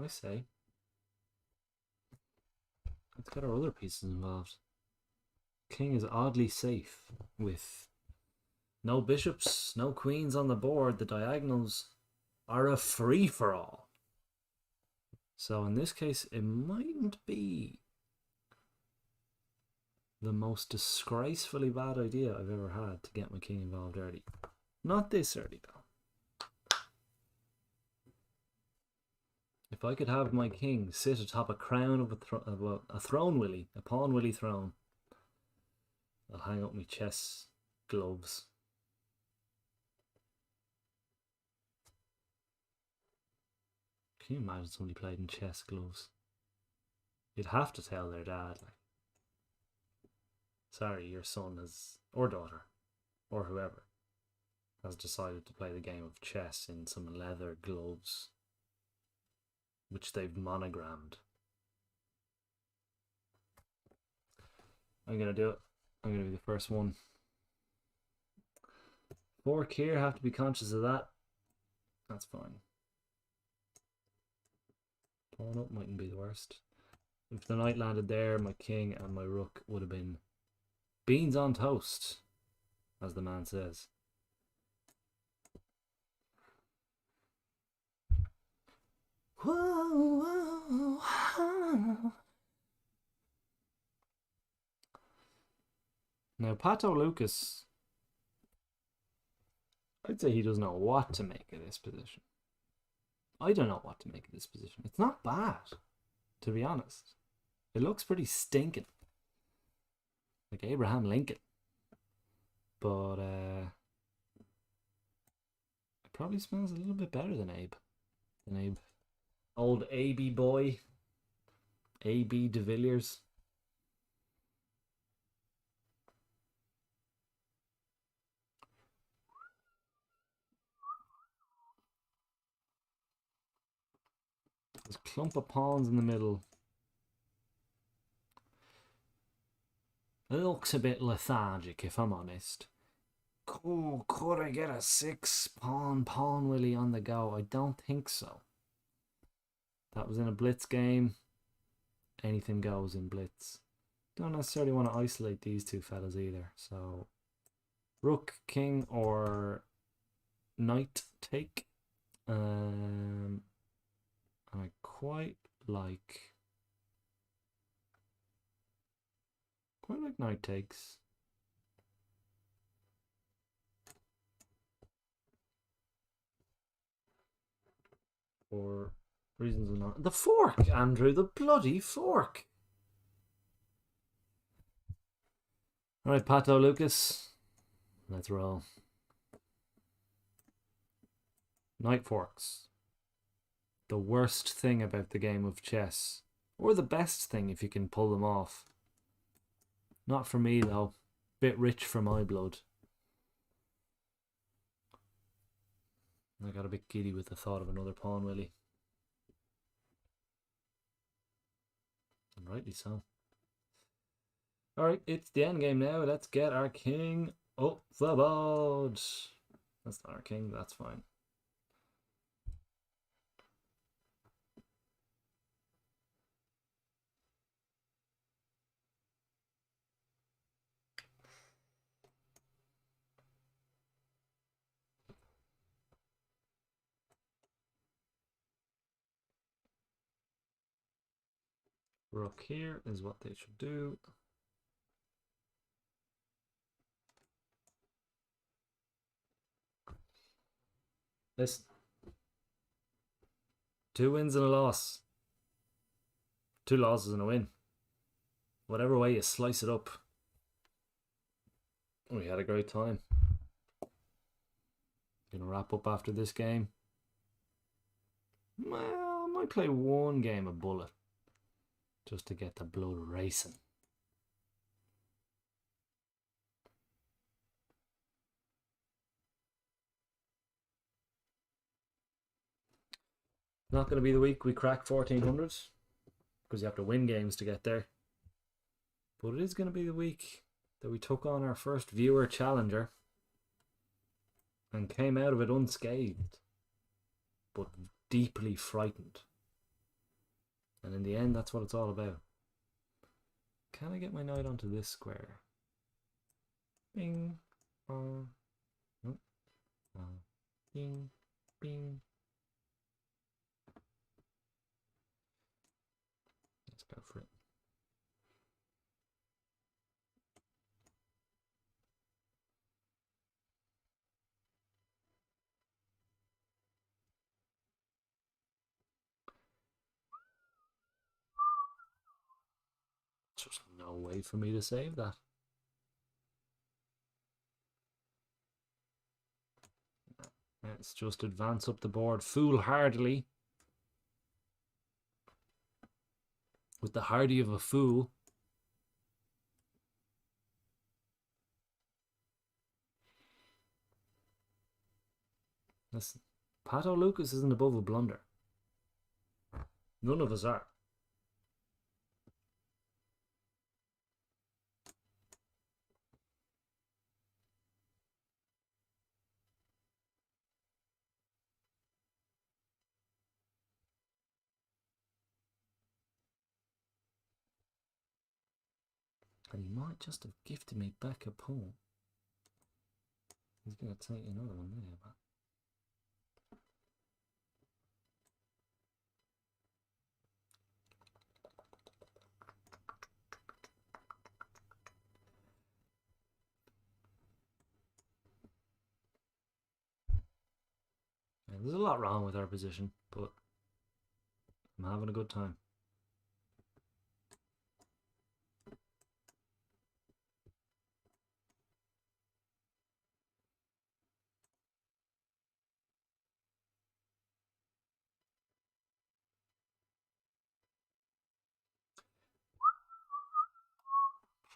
say, let's get our other pieces involved. King is oddly safe with no bishops, no queens on the board. The diagonals are a free-for-all. So in this case, it mightn't be the most disgracefully bad idea I've ever had to get my king involved early. Not this early, though. If I could have my king sit atop a crown of a throne willy, a pawn willy throne, I'll hang up my chess gloves. Can you imagine somebody played in chess gloves? You'd have to tell their dad, like, sorry, your son has, or daughter, or whoever, has decided to play the game of chess in some leather gloves, which they've monogrammed. I'm going to do it. I'm going to be the first one. Fork here, have to be conscious of that. That's fine. Pawn up mightn't be the worst. If the knight landed there, my king and my rook would have been beans on toast, as the man says. Whoa, whoa, whoa. Now, Pato Lucas, I'd say he doesn't know what to make of this position. I don't know what to make of this position. It's not bad, to be honest. It looks pretty stinking. Like Abraham Lincoln. But it probably smells a little bit better than Abe. Old AB boy. AB de Villiers. There's a clump of pawns in the middle. It looks a bit lethargic, if I'm honest. Oh, could I get a 6-pawn willy on the go? I don't think so. That was in a blitz game. Anything goes in blitz. Don't necessarily want to isolate these two fellas either. So, rook, king, or knight take. I quite like knight takes. Or Reasons are not. The fork, Andrew, the bloody fork. All right, Pato Lucas. Let's roll. Knight forks. The worst thing about the game of chess. Or the best thing if you can pull them off. Not for me, though. Bit rich for my blood. I got a bit giddy with the thought of another pawn, Willie. And rightly so. Alright, it's the end game now. Let's get our king up the board. That's not our king, that's fine. Rook here is what they should do. Listen. 2 wins and a loss. 2 losses and a win. Whatever way you slice it up. We had a great time. Gonna wrap up after this game. Well, I might play one game of Bullet. Just to get the blood racing. Not going to be the week we crack 1400 because you have to win games to get there. But it is going to be the week that we took on our first viewer challenger and came out of it unscathed, but deeply frightened. And in the end, that's what it's all about. Can I get my knight onto this square? Bing, bong, bing, bing. Let's go for it. There's just no way for me to save that. Let's just advance up the board foolhardily. With the hardy of a fool. Listen, Pato Lucas isn't above a blunder. None of us are. And he might just have gifted me back a pawn. He's going to take another one there, but... Yeah, there's a lot wrong with our position, but I'm having a good time.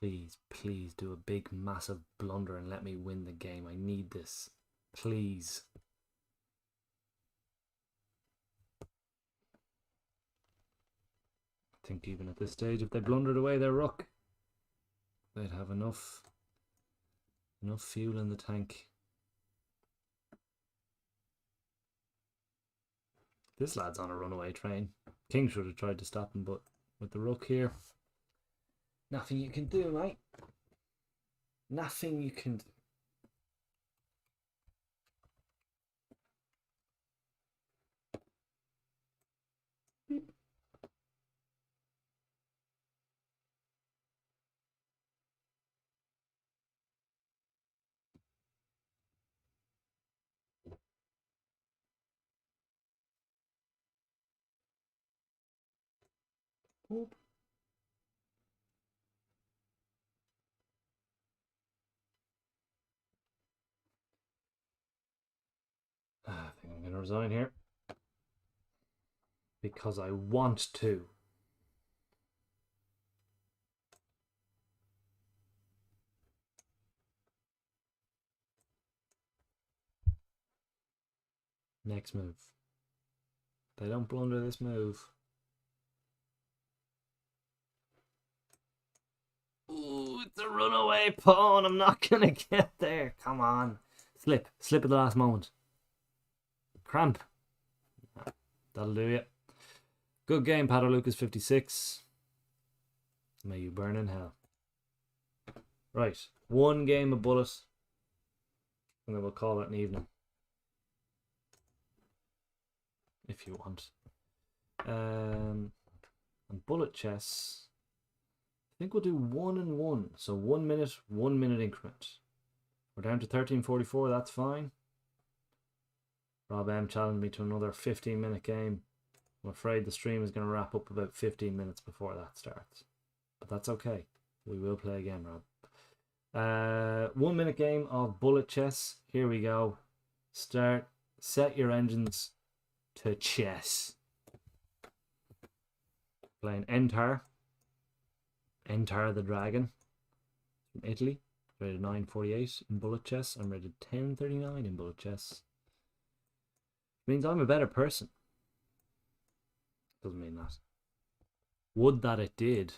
Please, please do a big, massive blunder and let me win the game. I need this. Please. I think even at this stage, if they blundered away their rook, they'd have enough fuel in the tank. This lad's on a runaway train. King should have tried to stop him, but with the rook here, nothing you can do, mate. Nothing you can do. Oop. I think I'm going to resign here. Because I want to. Next move. They don't blunder this move. Ooh, it's a runaway pawn. I'm not going to get there. Come on. Slip. Slip at the last moment. Cramp. That'll do you. Good game, Pato Lucas 56. May you burn in hell. Right. One game of bullet. And then we'll call it an evening. If you want. And bullet chess. I think we'll do 1 and 1. So 1 minute, 1 minute increment. We're down to 13:44. That's fine. Rob M challenged me to another 15-minute game. I'm afraid the stream is going to wrap up about 15 minutes before that starts. But that's okay. We will play again, Rob. 1 minute game of bullet chess. Here we go. Start. Set your engines to chess. Playing Entar. Entar the Dragon. From Italy. Rated 948 in bullet chess. I'm rated 1039 in bullet chess. Means I'm a better person. Doesn't mean that. Would that it did.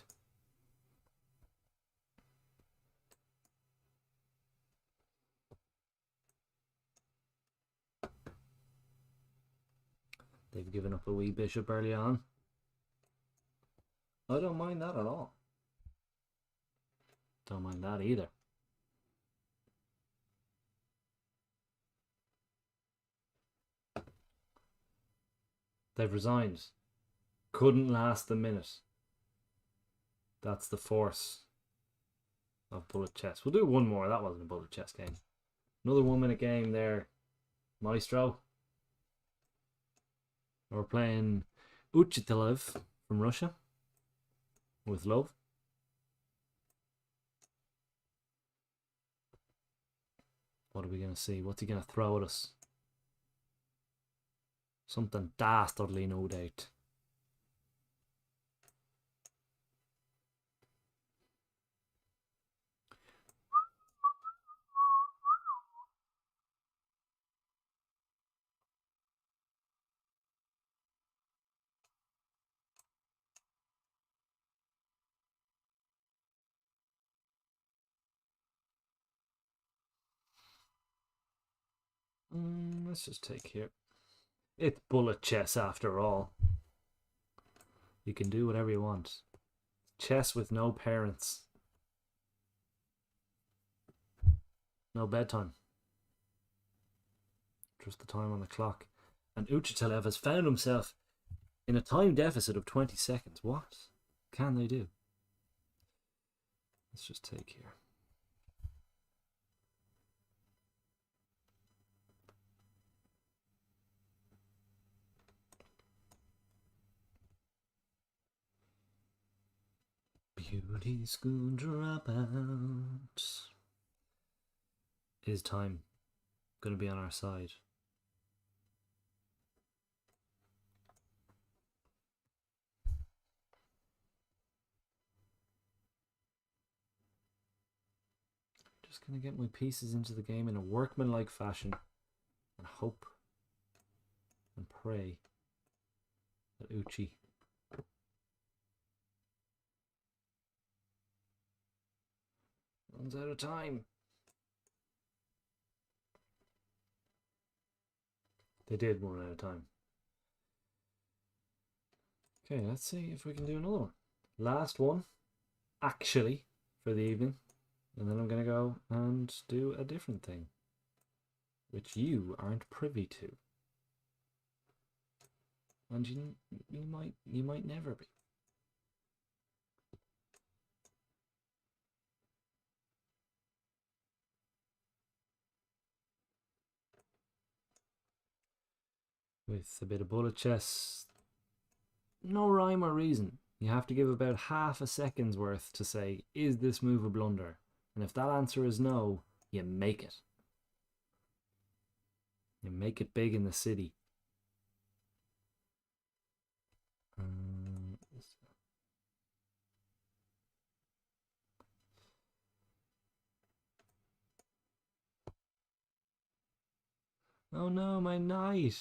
They've given up a wee bishop early on. I don't mind that at all. Don't mind that either. They've resigned. Couldn't last a minute. That's the force of bullet chess. We'll do one more. That wasn't a bullet chess game. Another 1 minute game there. Maestro. We're playing Uchitilev from Russia. With love. What are we going to see? What's he going to throw at us? Something dastardly, no doubt. Let's just take here. It's bullet chess after all. You can do whatever you want. Chess with no parents. No bedtime. Just the time on the clock. And Uchitilev has found himself in a time deficit of 20 seconds. What can they do? Let's just take here. Beauty school dropout. Is time going to be on our side? Just going to get my pieces into the game in a workmanlike fashion and hope and pray that Uchi runs out of time. They did run out of time. Okay, let's see if we can do another one. Last one, actually, for the evening. And then I'm going to go and do a different thing, which you aren't privy to. And you might never be. With a bit of bullet chess, no rhyme or reason. You have to give about half a second's worth to say, is this move a blunder? And if that answer is no, you make it. You make it big in the city. Oh no, my knight.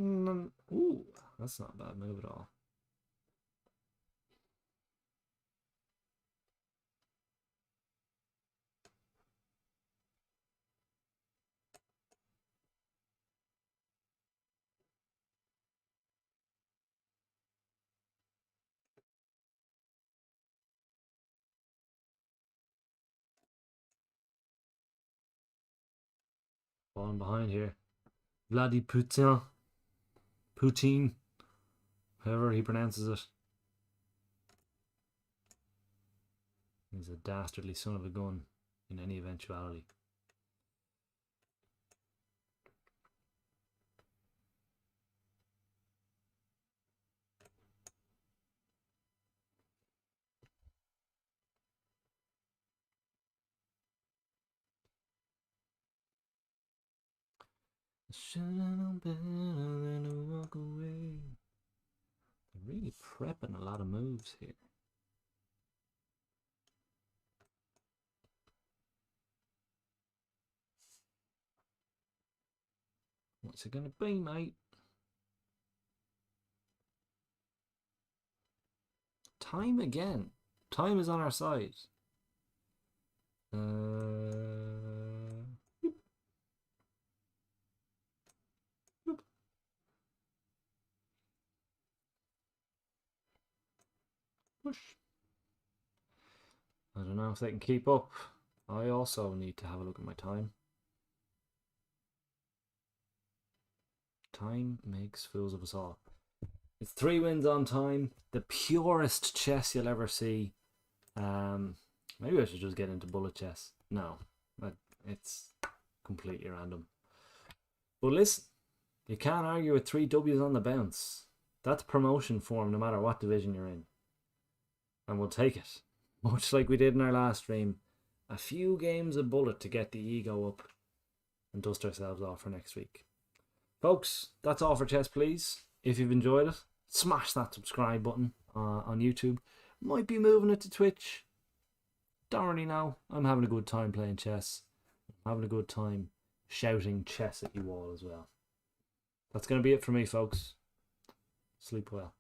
Ooh, that's not a bad move at all. Falling behind here. Putin. Poutine. However he pronounces it. He's a dastardly son of a gun in any eventuality. Should have known better than to walk away. They're really prepping a lot of moves here. What's it gonna be, mate? Time again. Time is on our side. Push. I don't know if they can keep up. I also need to have a look at my time. Time makes fools of us all. It's 3 wins on time. The purest chess you'll ever see. Maybe I should just get into bullet chess. No, it's completely random. But listen, you can't argue with 3 W's on the bounce. That's promotion form no matter what division you're in. And we'll take it. Much like we did in our last stream. A few games of bullet to get the ego up and dust ourselves off for next week. Folks, that's all for Chess Please. If you've enjoyed it, smash that subscribe button on YouTube. Might be moving it to Twitch. Don't really know. I'm having a good time playing chess. I'm having a good time shouting chess at you all as well. That's going to be it for me, folks. Sleep well.